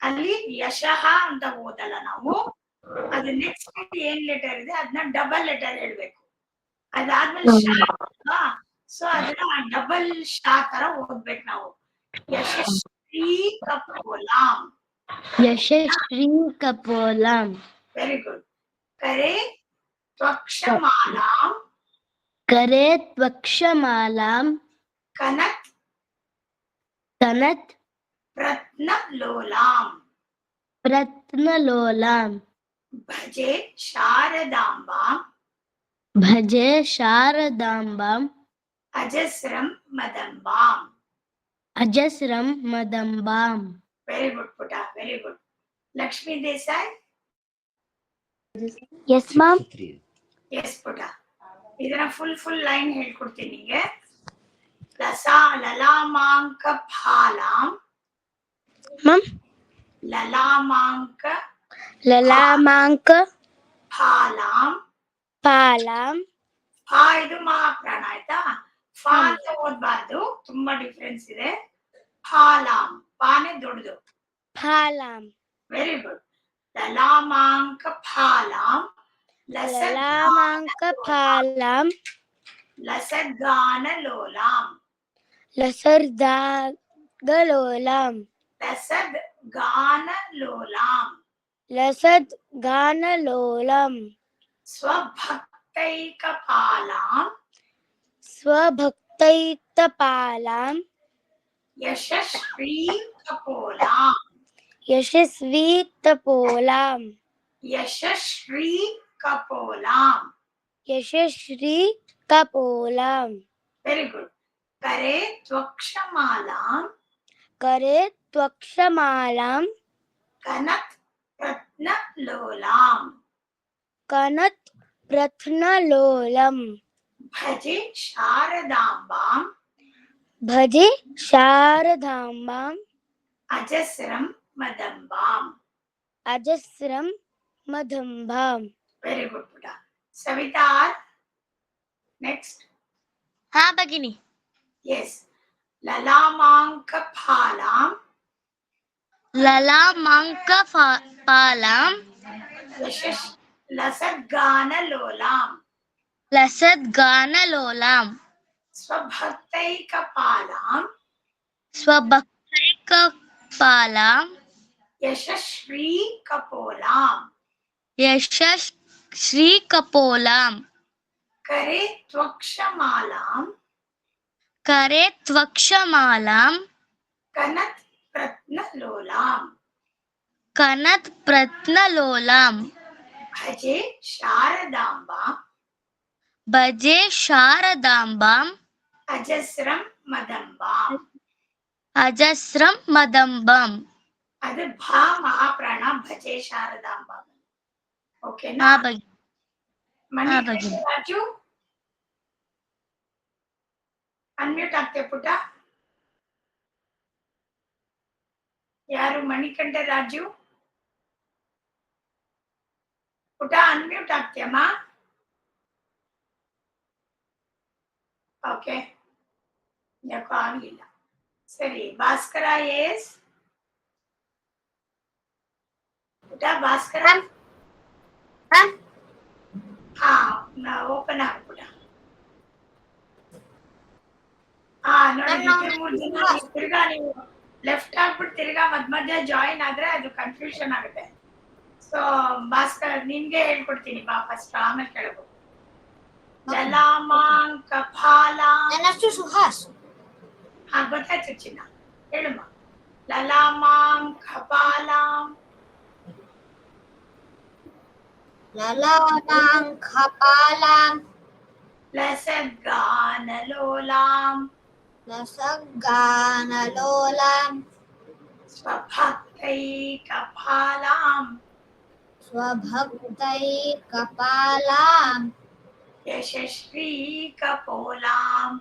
ಅಲ್ಲಿ ಯಶಃ ಅಂತ ಓದಲ್ಲ ನಾವು. ಅದು ನೆಕ್ಸ್ಟ್ ಏನ್ ಲೆಟರ್ ಇದೆ ಅದನ್ನ ಡಬಲ್ ಲೆಟರ್ ಹೇಳ್ಬೇಕು. ಅದಾದ್ಮೇಲೆ ಶಾ ಅಲ್ವಾ, ಸೊ ಅದನ್ನ ಡಬಲ್ ಶಾ ತರ ಓದ್ಬೇಕು ನಾವು. ಯಶಸ್ವಿ ಕಪೋಲಾಂ. ಯಶಸ್ವಿ ಕಪೋಲಾಂ. Very good. ಕರೆ ತ್ವಕ್ಷಮಾಲಾಂ. ಕರೆ ತ್ವಕ್ಷಮಾಲಾಂ. ಕನತ್ ಕನತ್ ರತ್ನಲೋಲಾಂ. ರತ್ನಲೋಲಾಂ. ಭಜೆ ಶಾರದಾಂಬಾಂ. ಭಜೆ ಶಾರದಾಂಬಾಂ. ಅಜಸ್ರಂ ಮದಂಬಾಂ. ಅಜಸ್ರಂ ಮದಂಬಾಂ. ವೆರಿ ಗುಡ್ ಪುಟ, very good. Lakshmi Desai. Yes ma'am. Yes ಪುಟ. ಇದನ್ನ ಫುಲ್ ಲೈನ್ ಹೇಳ್ಕೊಡ್ತೀನಿ ನಿಂಗೆ. ಲಲಾಮಾಂಕ ಫಾಲಾಂ. ಮ್ಯಾಮ್. ಲಲಾಮಾಂಕ ಲಲಾಮಾಂಕ ಫಾಲಾಂ. ಪಾಲಾಂ. ಫಾ ಇದು ಮಹಾಪ್ರಾಣ ಆಯ್ತಾ. ಫಾ ಅಂತ ಓದ್ಬಾರ್ದು, ತುಂಬಾ ಡಿಫ್ರೆನ್ಸ್ ಇದೆ. ಫಾಲಾಂ, ಪಾನೆ ದೊಡ್ಡದು. ಫಾಲಾಂ. Very good. ಲಲಾಮಾಂಕ ಫಾಲಾಂ. ಲಲಾಮಾಂಕ ಫಾಲಾಂ. ಲಸದ್ಗಾನಲೋಲಾಂ. ಲಸರ್ದಾಗಲೋಲಾಂ. ಲಸದ್ಗಾನಲೋಲಾಂ. ಲಸದ್ಗಾನಲೋಲಾಂ. ಸ್ವಭಕ್ತೈಕಪಾಲಾಂ. ಸ್ವಭಕ್ತೈಕಪಾಲಾಂ. ಯಶಸ್ವಿ ಕಪೋಲಾಂ. ಯಶಸ್ವಿ ಕಪೋಲಾಂ. ಯಶಸ್ವಿ ಕಪೋಲಾಂ. ಯಶಸ್ವಿ ಕಪೋಲಾಂ. Very good. ಕರೆ ತ್ವಕ್ಷಮಾಲಾಂ. ಕರೆ ತ್ವಕ್ಷಮಾಲಾಂ. ಕನತ್ ರತ್ನಲೋಲಾಂ. ಕನತ್ ರತ್ನಲೋಲಂ. ಭಜೆ ಶಾರದಾಂಬಾಂ. ಭಜೆ ಶಾರದಾಂಬಾಂ. ಅಜಸ್ರಂ ಮದಂಬಾಂ. ಅಜಸ್ರಂ ಮದಂಬಾಂ. ವೆರಿ ಗುಡ್ ಪುಟ. ಸವಿತಾ, ನೆಕ್ಸ್ಟ್. ಹಾ ಭಗಿನಿ. ಎಸ್. ಲಲಾಮಾಂಕ ಫಾಲಾಂ. ಲಲಾಮಾಂಕ ಪಾಲಾಂ. ಲಸದ್ಗಾನಲೋಲಾಂ. ಲಸದ್ಗಾನಲೋಲಾಂ. ಸ್ವಭಕ್ತೈಕಪಾಲಾಂ. ಸ್ವಭಕ್ತೈಕಪಾಲಾಂ. ಯಶಸ್ವಿ ಕಪೋಲಾಂ. ಯಶಸ್ವಿ ಕಪೋಲಾಂ. ಕರೆ ತ್ವಕ್ಷಮಾಲಾಂ. ಕರೆ ತ್ವಕ್ಷಮಾಲಾಂ. ಕನತ್ ರತ್ನಲೋಲಾಂ. ಕನತ್ ರತ್ನಲೋಲಾಂ. ಭಜೆ ಶಾರದಾಂಬಾಂ. ಭಜೆ ಶಾರದಾಂಬಾಂ. ಅಜಸ್ರಂ ಮದಂಬಾಂ. ಅಜಸ್ರಂ ಮದಂಬಾಂ. ಅದು ಭಾ ಮಹಾಪ್ರಾಣ, ಭಜೆ ಶಾರದಾಂಬಾಂ. ಓಕೆನಾ? ರಾಜು ಅನ್ಮ್ಯೂಟ್ ಆಗ್ತೇ ಪುಟ. ಯಾರು? ಮಣಿಕಂಠ ರಾಜು ಪುಟ ಅನ್ಮ್ಯೂಟ್ ಆಗ್ತೀಯಮ್ಮ. ಓಕೆ, ಯಾಕೋ ಆಗ್ಲಿಲ್ಲ. ಸರಿ, ಭಾಸ್ಕರ ಎಸ್. ಪುಟ ಭಾಸ್ಕರ. ಹಾ, ಓಪನ್ ಆಗ ಪುಟ. ಹಾ ನೋಡಿ, ಮೂರು ಜನ ತಿರ್ಗಾ ನೀವು ಲೆಫ್ಟ್ ಆಗ್ಬಿಟ್ಟು ತಿರ್ಗಾ ಮಧ್ಯ ಜಾಯಿನ್ ಆದ್ರೆ ಅದು ಕನ್ಫ್ಯೂಷನ್ ಆಗುತ್ತೆ. ಸೊ ಭಾಸ್ಕರ್ ನಿನ್ಗೆ ಹೇಳ್ಕೊಡ್ತೀನಿ ಬಾ ಫಸ್ಟ್, ಆಮೇಲೆ ಕೇಳಬಹುದು. ಲಲಾಮಾಂಕ ಫಾಲಾಂ. ನನ್ನ ಹೆಸರು ಸುಹಾಸ್. ಹಾ ಗೊತ್ತಾಯ್ತು ಚಿನ್ನ, ಹೇಳಮ್ಮ. ಲಲಾಮಾಂಕ ಫಾಲಾಂ. ಲಲಾಮಾಂಕ ಫಾಲಾಂ. ಲಸದ್ಗಾನಲೋಲಾಂ. ಲಸದ್ಗಾನಲೋಲಾಂ. ಸ್ವಭಕ್ತೈಕಪಾಲಾಂ. ಸ್ವಭಕ್ತೈಕಪಾಲಾಂ. ಯಶಸ್ವಿ ಕಪೋಲಾಂ.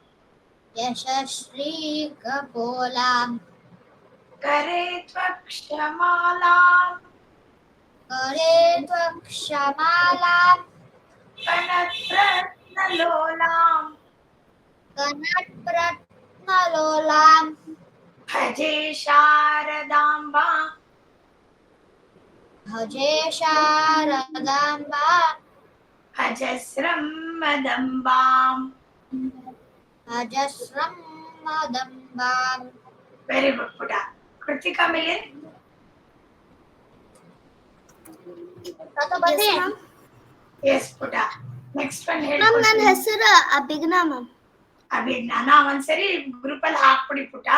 ಯಶಸ್ವಿ ಕಪೋಲಾಂ. ಕರೆ ತ್ವಕ್ಷಮಾಲಾಂ. ಕರೆ ತ್ವಕ್ಷಮಾಲಾಂ. ಕನತ್ರತ್ನಲೋಲಾಂ. ಕನತ್ರತ್ನಲೋಲಾಂ. ಭಜೆ ಶಾರದಾಂಬಾಂ. भजे शारदाम्बां अजस्रं मदम्बाम्. अजस्रं मदम्बां. Very good, Puta. Kritika Milin. Yes, Puta. Next one ma'am ನನ್ನ ಹೇಳ್ಕೊಡ್ತೀನಿ. ಹೆಸರು ಅಭಿಜ್ಞಾ ಮ್ಯಾಮ್. ಅಭಿಜ್ಞಾನ ಒಂದ್ಸರಿ ಗ್ರೂಪ್ ಅಲ್ಲಿ ಹಾಕ್ಬಿಡಿ ಪುಟ,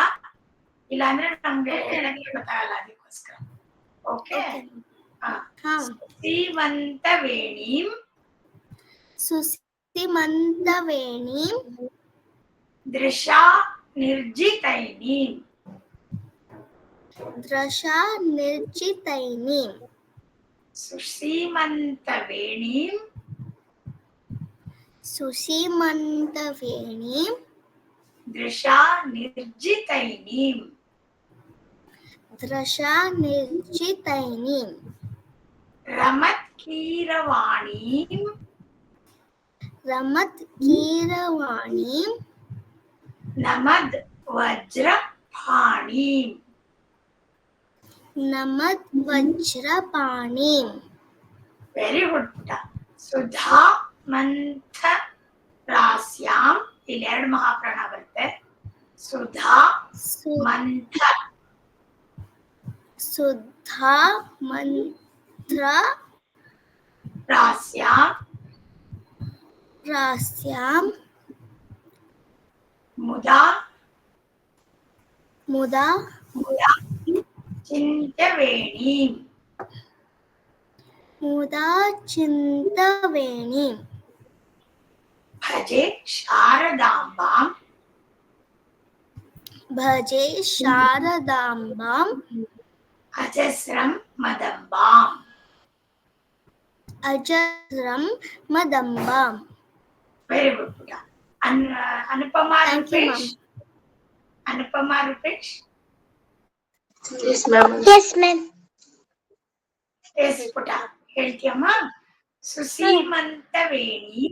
ಇಲ್ಲಾಂದ್ರೆ ನಮ್ಗೆ ಹೇಳಕ್ಕೆ ಗೊತ್ತಾಗಲ್ಲ, ಅದಕ್ಕೋಸ್ಕರ. ಓಕೆ. ಶ್ರೀಮಂತ ವೇಣೀಂ ಸುಸಿಮಂತವೇಣೀಂ ದೃಶಾ ನಿರ್ಜಿತೈನೀಂ. ದೃಶಾ ನಿರ್ಜಿತೈನೀಂ. ಸುಶ್ರೀಮಂತ ವೇಣೀಂ ಸುಸೀಮಂತವೇಣೀಂ ದೃಶಾ ನಿರ್ಜಿತೈನೀಂ. ದೃಶಾ ನಿರ್ಜಿತೈನೀಂ. ರಮತ್ ಕೀರವಾಣೀಂ ರಮತ್ ಕೀರವಾಣೀಂ ನಮದ್ ವಜ್ರಪಾಣೀಂ. ನಮದ್ ವಜ್ರಪಾಣೀಂ. ವೆರಿ ಗುಡ್ ಪುಟ. ಸುಧಾ ಮಂಥ ರಾಸ್ಯಾಂ, ಇಲ್ಲಿ 2 ಮಹಾಪ್ರಾಣ ಬರುತ್ತೆ. ಸುಧಾ ಮಂಥ. ಸುಧಾ ಮಂತ್ರ ರಾಸ್ಯಾಂ ರಾಸ್ಯಾಂ ಮುದಾ ಮುದಾ ಚಿಂತ್ಯವೇಣೀಂ. ಮುದಾ ಚಿಂತವೇಣೀಂ. ಭಜೆ ಶಾರದಾಂಬಾಂ ಭಜೆ ಶಾರದಾಂಬಾಂ ಅಜಸ್ರಂ ಮದಂಬಾಂ. ಅಜಸ್ರಂ ಮದಂಬಾಂ. ವೆರಿ ಗುಡ್ ಪುಟ. Anupama Thank you, Rupesh. Anupama Rupesh. Yes, ma'am. Yes ಪುಟ ಹೇಳ್ತೀಯಮ್ಮ. ಸುಸೀಮಂತ ವೇಣಿ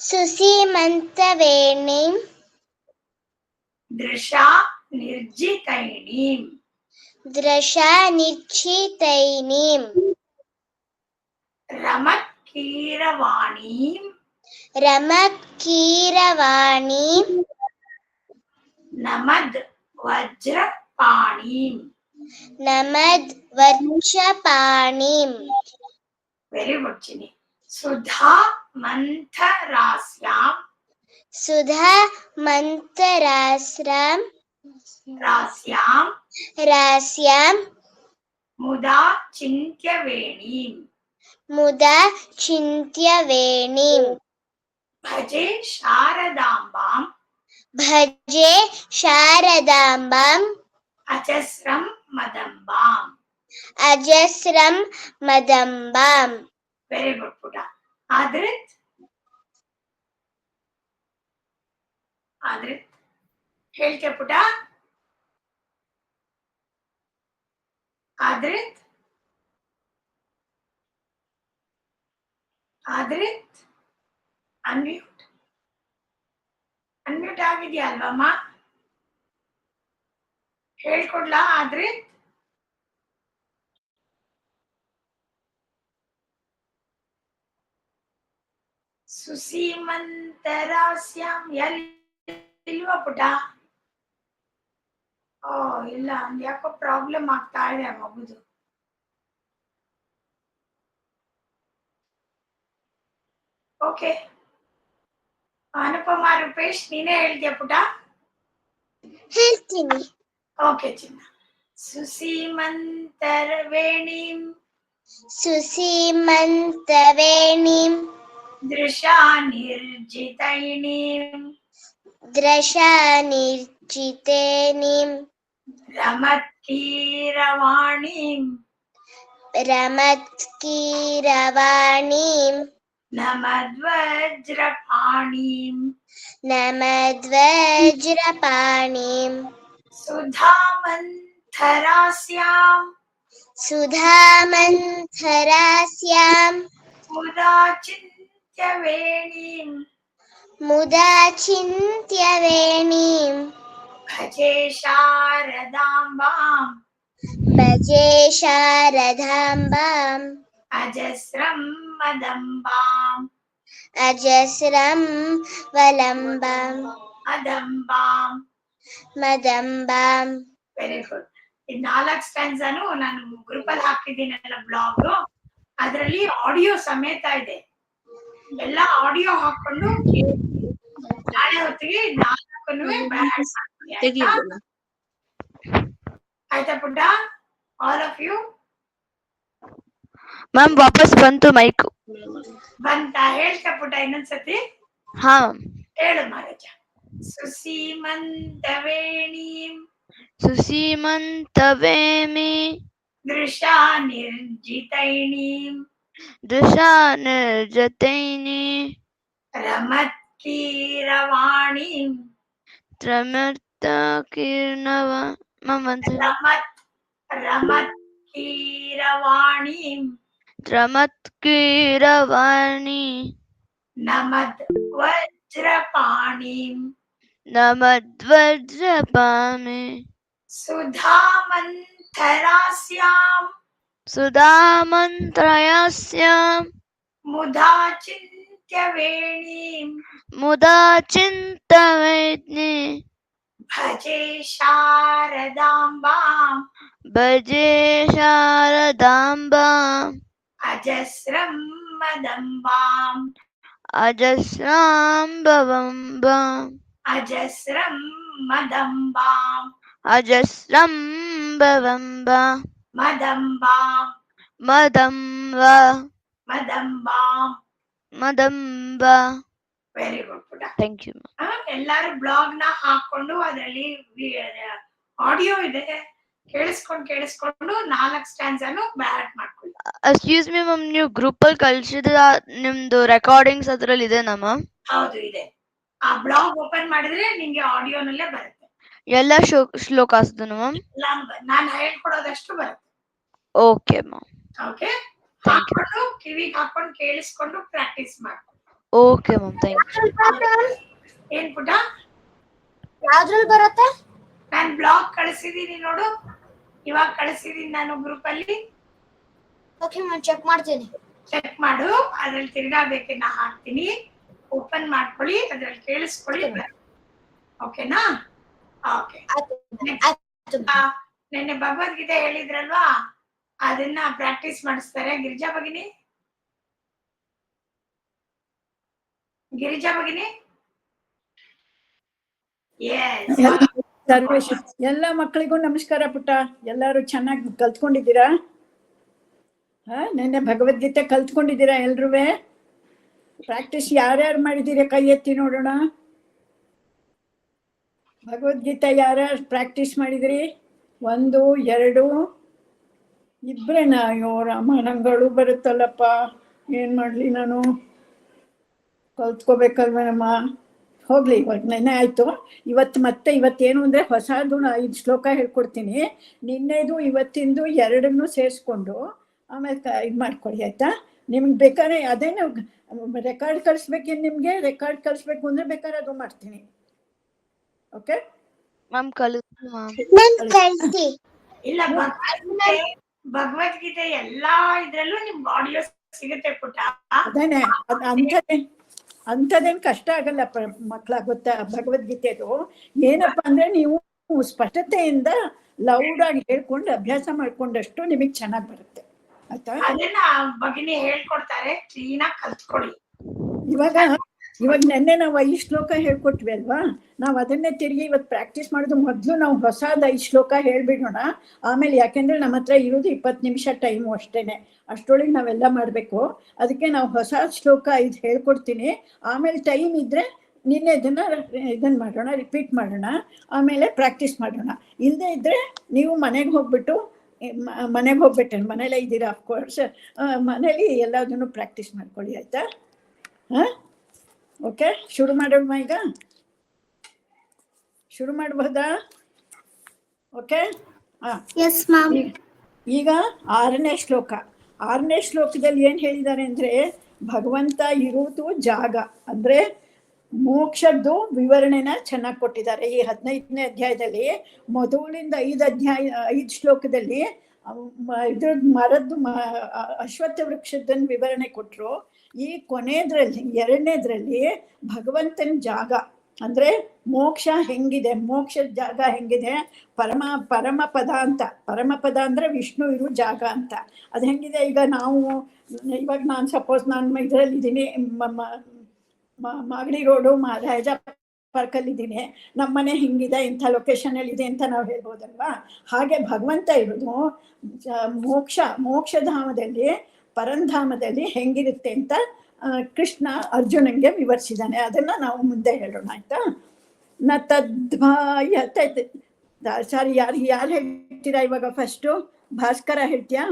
ಸುಸೀಮಂತವೇಣೀಂ ದೃಶಾ ನಿರ್ಜಿತೈನೀಂ. ದೃಶಾ ನಿರ್ಜಿತೈನೀಂ. ರಮತ್ ಕೀರವಾಣೀಂ ರಮತ್ ಕೀರವಾಣೀಂ ನಮದ್ ವಜ್ರಪಾಣೀಂ. ನಮದ್ ವಜ್ರಪಾಣೀಂ. ವೆರಿ ಗುಡ್ ಚಿನಿ. ಸುಧಾ ಮಂಥರಾಸ್ಯಾಂ ಸುಧಾ ಮಂತರಾಸ್ರಾಂ ರಾಸ್ಯಾಂ ರಾಸ್ಯಾಂ ಮುದಾ ಚಿಂತ್ಯವೇಣೀಂ. ಮುದಾ ಚಿಂತ್ಯವೇಣೀಂ. ಭಜೆ ಶಾರದಾಂಬಾಂ ಭಜೆ ಶಾರದಾಂಬಾಂ ಅಜಸ್ರಂ ಮದಂಬಾಂ. ಅಜಸ್ರಂ ಮದಂಬಾಂ. ವೆರಿ ಗುಡ್ ಪುಟ. ಆದ್ರಿತ್ ಹೇಳ್ತೀಯ ಪುಟ? ಆದ್ರಿತ್ ಅನ್ಮ್ಯೂಟ್ ಆಗಿದೆಯಾ ಅಲ್ವಮ್ಮ? ಹೇಳ್ಕೊಡ್ಲಾ ಆದ್ರಿತ್? ಸುಸೀಮಂತರಾಸ್ಯಾಂ ಇಲ್ವಾ ಪುಟ? ಓ ಇಲ್ಲ, ಯಾಕೋ ಪ್ರಾಬ್ಲಮ್ ಆಗ್ತಾ ಇದೆ ಮಗುದು. ಓಕೆ, ಅನುಪಮಾ ರೂಪೇಶ್ ನೀನೇ ಹೇಳ್ತೀಯ ಪುಟ? ಹೇಳ್ತೀನಿ. ಓಕೆ ಚಿನ್ನ. ಸುಸೀಮಂತವೇಣೀಂ ಸುಸೀಮಂತವೇಣೀಂ ದೃಶಾ ನಿರ್ಜಿತೈನೀಂ ದೃಶಾ ನಿರ್ಜಿತೇನೀಂ ರಮತ್ ಕೀರವಾಣೀಂ ರಮತ್ ಕೀರವಾಣೀಂ ನಮದ್ವಜ್ರಪಾಣೀಂ ನಮದ್ವಜ್ರಪಾಣೀಂ ಸುಧಾಮಂಥರಾಸ್ಯಾಂ ಸುಧಾಮಂಥರಾಸ್ಯಾಂ ಮುದಾ ಚಿಂತ್ಯವೇಣೀಂ ಮುದಾ ಚಿಂತ್ಯವೇಣೀಂ ಭಜೆ ಶಾರದಾಂಬಾಂ ಭಜೆ ಶಾರದಾಂಬಾಂ ಅಜಸ್ರಂ ಮದಂಬಾಂ ಅಜಸ್ರಂ ವಲಂಬಾಂ ಅದಂಬಾಂ. ಮದಂಬಾಂ. Very good. ಈ 4 ಸ್ಟ್ಯಾನ್ಸಾನು ನಾನು ಗ್ರೂಪ್ ಅಲ್ಲಿ ಹಾಕಿದ್ದೀನಲ್ಲ ಬ್ಲಾಗ್, ಅದರಲ್ಲಿ ಆಡಿಯೋ ಸಮೇತ ಇದೆ. ಎಲ್ಲ ಆಡಿಯೋ ಹಾಕೊಂಡು ನಾಳೆ ಹೊತ್ತಿಗೆ 4 ಆಯ್ತಾ ಪುಟ್ಟ? ಆಲ್ ಆಫ್ ಯು ಮ್ಯಾಮ್ ವಾಪಸ್ ಬಂತು ಮೈಕ್. ಬಂತ? ಹೇಳ್ತಾ ಪುಟ್ಟ ಇನ್ನೊಂದ್ಸತಿ ಹಾ ಹೇಳು ಮಹಾರಾಜ. ಸುಸೀಮಂತವೇಣೀಂ ಸುಸೀಮಂತವೇಮಿ ದೃಶಾ ನಿರ್ಜಿತೈಣೀಂ ದೃಶಾ ನಿರ್ಜತೈನಿ ರಮತ್ಕೀರವಾಣೀಂ ತ್ರಮರ್ತ ಕೀರ್ಣವ ಮ್ಯಾಮ್ ಒಂದ್ಸಲ ರಮತ್ಕೀರವಾಣೀಂ ತ್ರಮತ್ಕೀರವಾಣಿ ನಮದ್ ವಜ್ರಪಾಣೀಂ ನಮದ್ವಜ್ರಪಾಮಿ ಸುಧಾಮಂಥರಾಸ್ಯಾಂ ಸುಧಾಮಂತ್ರಯಸ್ಯಾಂ ಮುಧಾ ಚಿಂತ್ಯವೇಣೀಂ ಮುದಾ ಚಿಂತವೇದ್ನಿ ಭಜೆ ಶಾರದಾಂಬಾಂ ಭಜೆ ಶಾರದಾಂಬಾಂ ಅಜಸ್ರಂ ಮದಂಬಾಂ ಅಜಸ್ರಾಂ ಭವಂಬಾಂ ಅಜಸ್ರಂ ಮದಂಬಾಂ ಅಜಸ್ರಂ ಭವಂಬಾಂ ಮದಂಬಾಂ ಮದಂಬ ಮದಂಬಾಂ. ಮದಂಬ. ವೆರಿ ಗುಡ್ ಪುಟ. Thank you. ಎಲ್ಲಾರು ಬ್ಲಾಗ್ ನ ಹಾಕೊಂಡು ಅದರಲ್ಲಿ ಆಡಿಯೋ ಇದೆ, ಕೇಳಿಸ್ಕೊಂಡು 4 ಸ್ಟ್ಯಾನ್ಸ್ ಅನ್ನು ಬ್ಯಾಟ್ ಮಾಡ್ಕೊಳ್ಳಿ. ಎಕ್ಸ್ಕ್ಯೂಸ್ ಮಿ ಮ್ಯಾಮ್, ನೀವು ಗ್ರೂಪ್ ಅಲ್ಲಿ ಕಳ್ಸಿದ ನಿಮ್ದು ರೆಕಾರ್ಡಿಂಗ್ಸ್ ಅದ್ರಲ್ಲಿ ಇದೆನಾ ಮ್ಯಾಮ್? ಹೌದು ಇದೆ. ಆ ಬ್ಲಾಗ್ ಓಪನ್ ಮಾಡಿದ್ರೆ ನಿಮ್ಗೆ ಆಡಿಯೋನಲ್ಲೇ ಬರುತ್ತೆ. ಎಲ್ಲ ಶ್ಲೋಕಾಸ್ದನು ಮ್ಯಾಮ್? ನಾನು ಹೇಳ್ಕೊಡೋದಷ್ಟು ಬರುತ್ತೆ. Okay ma'am. Okay, thank you. ಹಾಕೊಂಡು ಕಿವಿಗೆ ಹಾಕೊಂಡು ಕೇಳಿಸ್ಕೊಂಡು ಪ್ರಾಕ್ಟೀಸ್ ಮಾಡ್ಕೊಂಡು. Okay ma'am, thank you. ಏನ್ ಪುಟ? ಯಾವ್ದ್ರಲ್ಲಿ ಬರುತ್ತೆ? ನಾನು ಬ್ಲಾಗ್ ಕಳಿಸಿದೀನಿ ನೋಡು, ಇವಾಗ ಕಳಿಸಿದೀನಿ ನಾನು ಗ್ರೂಪ್ ಅಲ್ಲಿ. ಓಕೆ ನಾನು ಚೆಕ್ ಮಾಡ್ತೀನಿ. ಚೆಕ್ ಮಾಡು, ಅದ್ರಲ್ಲಿ ತಿರ್ಗಾ ಬೇಕಿನ್ನ ಹಾಕ್ತೀನಿ, ಓಪನ್ ಮಾಡ್ಕೊಳ್ಳಿ, ಅದ್ರಲ್ಲಿ ಕೇಳಿಸ್ಕೊಳ್ಳಿ. ಓಕೆನಾ? ಓಕೆ. ನೆನ್ನೆ ಭಗವದ್ಗೀತೆ ಹೇಳಿದ್ರಲ್ವಾ, ಅದನ್ನ ಪ್ರಾಕ್ಟೀಸ್ ಮಾಡಿಸ್ತಾರೆ. ಗಿರಿಜಾ ಭಗಿನಿ, ಗಿರಿಜಾ ಭಗಿನಿ. ಸರ್ವೇಶ್ ಎಲ್ಲ ಮಕ್ಕಳಿಗೂ ನಮಸ್ಕಾರ ಪುಟ್ಟ. ಎಲ್ಲರೂ ಚೆನ್ನಾಗಿ ಕಲ್ತ್ಕೊಂಡಿದ್ದೀರಾ? ನೆನ್ನೆ ಭಗವದ್ಗೀತೆ ಕಲ್ತ್ಕೊಂಡಿದ್ದೀರಾ ಎಲ್ರೂ? ಪ್ರಾಕ್ಟೀಸ್ ಯಾರ್ಯಾರು ಮಾಡಿದ್ದೀರಾ ಕೈ ಎತ್ತಿ ನೋಡೋಣ. ಭಗವದ್ಗೀತೆ ಯಾರ್ಯಾರು ಪ್ರಾಕ್ಟೀಸ್ ಮಾಡಿದಿರಿ? 1 2 ಇಬ್ರೇನಾ? ಅಯ್ಯೋ ರಾಮ, ನಂಗಳು ಬರುತ್ತಲ್ಲಪ್ಪ, ಏನ್ ಮಾಡ್ಲಿ ನಾನು, ಕಲ್ತ್ಕೋಬೇಕಲ್ವೇನಮ್ಮ. ಹೋಗ್ಲಿ, ಇವಾಗ ನೆನ್ನೆ ಆಯ್ತು. ಇವತ್ತೇನು ಅಂದ್ರೆ ಹೊಸದು 5 ಶ್ಲೋಕ ಹೇಳ್ಕೊಡ್ತೀನಿ. ನಿನ್ನೆದು ಇವತ್ತಿಂದು 2 ಸೇರಿಸ್ಕೊಂಡು ಆಮೇಲೆ ಇದು ಮಾಡ್ಕೊಳ್ಳಿ ಆಯ್ತಾ? ನಿಮ್ಗೆ ಬೇಕಾದ್ರೆ ಅದೇನು ರೆಕಾರ್ಡ್ ಕಳಿಸ್ಬೇಕೇನು? ನಿಮ್ಗೆ ರೆಕಾರ್ಡ್ ಕಳಿಸ್ಬೇಕು ಅಂದ್ರೆ ಬೇಕಾದ್ರೆ ಅದು ಮಾಡ್ತೀನಿ. ಓಕೆ ಮ್ಯಾಮ್ ಕಳಿಸಿ ಮ್ಯಾಮ್. ಕಳ್ಸಿ. ಇಲ್ಲ, ಭಗವದ್ಗೀತೆ ಎಲ್ಲಾ ಇದ್ರಲ್ಲೂ ನಿಮ್ಗೆ ಆಡಿಯೋ ಸಿಗುತ್ತೆ ಪುಟ. ಅದೇನೆ, ಅಂಥದ್ದೇನು ಕಷ್ಟ ಆಗಲ್ಲ ಮಕ್ಕಳ, ಗೊತ್ತಾ? ಭಗವದ್ಗೀತೆದು ಏನಪ್ಪ ಅಂದ್ರೆ ನೀವು ಸ್ಪಷ್ಟತೆಯಿಂದ ಲೌಡ್ ಆಗಿ ಹೇಳ್ಕೊಂಡು ಅಭ್ಯಾಸ ಮಾಡ್ಕೊಂಡಷ್ಟು ನಿಮಗೆ ಚೆನ್ನಾಗಿ ಬರುತ್ತೆ ಆಯ್ತಾ? ಅದನ್ನ ಭಗಿನಿ ಹೇಳ್ಕೊಡ್ತಾರೆ, ಕ್ಲೀನ್ ಆಗಿ ಕಲ್ತ್ಕೊಳ್ಳಿ. ಇವಾಗ ನೆನ್ನೆ ನಾವು 5 ಶ್ಲೋಕ ಹೇಳ್ಕೊಟ್ವಿ ಅಲ್ವಾ? ನಾವು ಅದನ್ನೇ ತಿರುಗಿ ಇವತ್ತು ಪ್ರಾಕ್ಟೀಸ್ ಮಾಡೋದು. ಮೊದಲು ನಾವು ಹೊಸದು 5 ಶ್ಲೋಕ ಹೇಳ್ಬಿಡೋಣ, ಆಮೇಲೆ ಯಾಕೆಂದ್ರೆ ನಮ್ಮ ಹತ್ರ ಇರೋದು 20 ನಿಮಿಷ ಟೈಮು ಅಷ್ಟೇನೆ, ಅಷ್ಟರೊಳಗೆ ನಾವೆಲ್ಲ ಮಾಡಬೇಕು. ಅದಕ್ಕೆ ನಾವು ಹೊಸ ಶ್ಲೋಕ 5 ಹೇಳ್ಕೊಡ್ತೀನಿ, ಆಮೇಲೆ ಟೈಮ್ ಇದ್ರೆ ನಿನ್ನೆ ಇದನ್ನ ಮಾಡೋಣ, ರಿಪೀಟ್ ಮಾಡೋಣ, ಆಮೇಲೆ ಪ್ರಾಕ್ಟೀಸ್ ಮಾಡೋಣ. ಇಲ್ಲದೆ ಇದ್ರೆ ನೀವು ಮನೆಗೆ ಹೋಗ್ಬಿಟ್ಟು ಮನೇಲೇ ಇದ್ದೀರಾ ಅಫ್ಕೋರ್ಸ್, ಮನೇಲಿ ಎಲ್ಲದನ್ನು ಪ್ರಾಕ್ಟೀಸ್ ಮಾಡ್ಕೊಳ್ಳಿ ಆಯ್ತಾ? ಓಕೆ, ಶುರು ಮಾಡೋಣ. ಈಗ ಶುರು ಮಾಡಬಹುದಾ? Okay, yes ma'am. ಈಗ 6ನೇ ಶ್ಲೋಕ. 6ನೇ ಶ್ಲೋಕದಲ್ಲಿ ಏನ್ ಹೇಳಿದ್ದಾರೆ ಅಂದ್ರೆ, ಭಗವಂತ ಇರುವುದು ಜಾಗ ಅಂದ್ರೆ ಮೋಕ್ಷದ್ದು ವಿವರಣೆನ ಚೆನ್ನಾಗಿ ಕೊಟ್ಟಿದ್ದಾರೆ ಈ 15ನೇ ಅಧ್ಯಾಯದಲ್ಲಿ. ಮೊದಲಿಂದ 5 ಶ್ಲೋಕದಲ್ಲಿ ಇದ್ರ ಮರದ್ದು ಅಶ್ವತ್ಥ ವೃಕ್ಷದನ್ನ ವಿವರಣೆ ಕೊಟ್ಟರು. ಈ ಕೊನೆದ್ರಲ್ಲಿ 2ನೇದ್ರಲ್ಲಿ ಭಗವಂತನ ಜಾಗ ಅಂದ್ರೆ ಮೋಕ್ಷ ಹೆಂಗಿದೆ, ಮೋಕ್ಷದ ಜಾಗ ಹೆಂಗಿದೆ, ಪರಮಪದ ಅಂತ. ಪರಮಪದ ಅಂದ್ರೆ ವಿಷ್ಣು ಇರೋ ಜಾಗ ಅಂತ. ಅದು ಹೆಂಗಿದೆ, ಈಗ ಇವಾಗ ನಾನು ಸಪೋಸ್ ನಾನು ಇದರಲ್ಲಿ ಇದ್ದೀನಿ, ಮಾಗಡಿ ರೋಡು ರಾಜ ಪಾರ್ಕಲ್ಲಿ ಇದ್ದೀನಿ, ನಮ್ಮನೆ ಹಿಂಗಿದೆ, ಇಂಥ ಲೊಕೇಶನ್ ಅಲ್ಲಿ ಇದೆ ಅಂತ ನಾವು ಹೇಳ್ಬೋದಲ್ವಾ. ಹಾಗೆ ಭಗವಂತ ಇರೋದು ಮೋಕ್ಷಧಾಮದಲ್ಲಿ ಪರಂಧಾಮದಲ್ಲಿ ಹೆಂಗಿರುತ್ತೆ ಅಂತ ಕೃಷ್ಣ ಅರ್ಜುನಂಗೆ ವಿವರಿಸಿದ್ದಾನೆ. ಅದನ್ನ ನಾವು ಮುಂದೆ ಹೇಳೋಣ, ಆಯ್ತಾ. ನ ತದ್ಭಾಯತೆ ಸಾರಿ, ಯಾರು ಹೇಳ್ತೀರಾ ಇವಾಗ? ಫಸ್ಟು ಭಾಸ್ಕರ ಹೇಳ್ತೀಯಾ?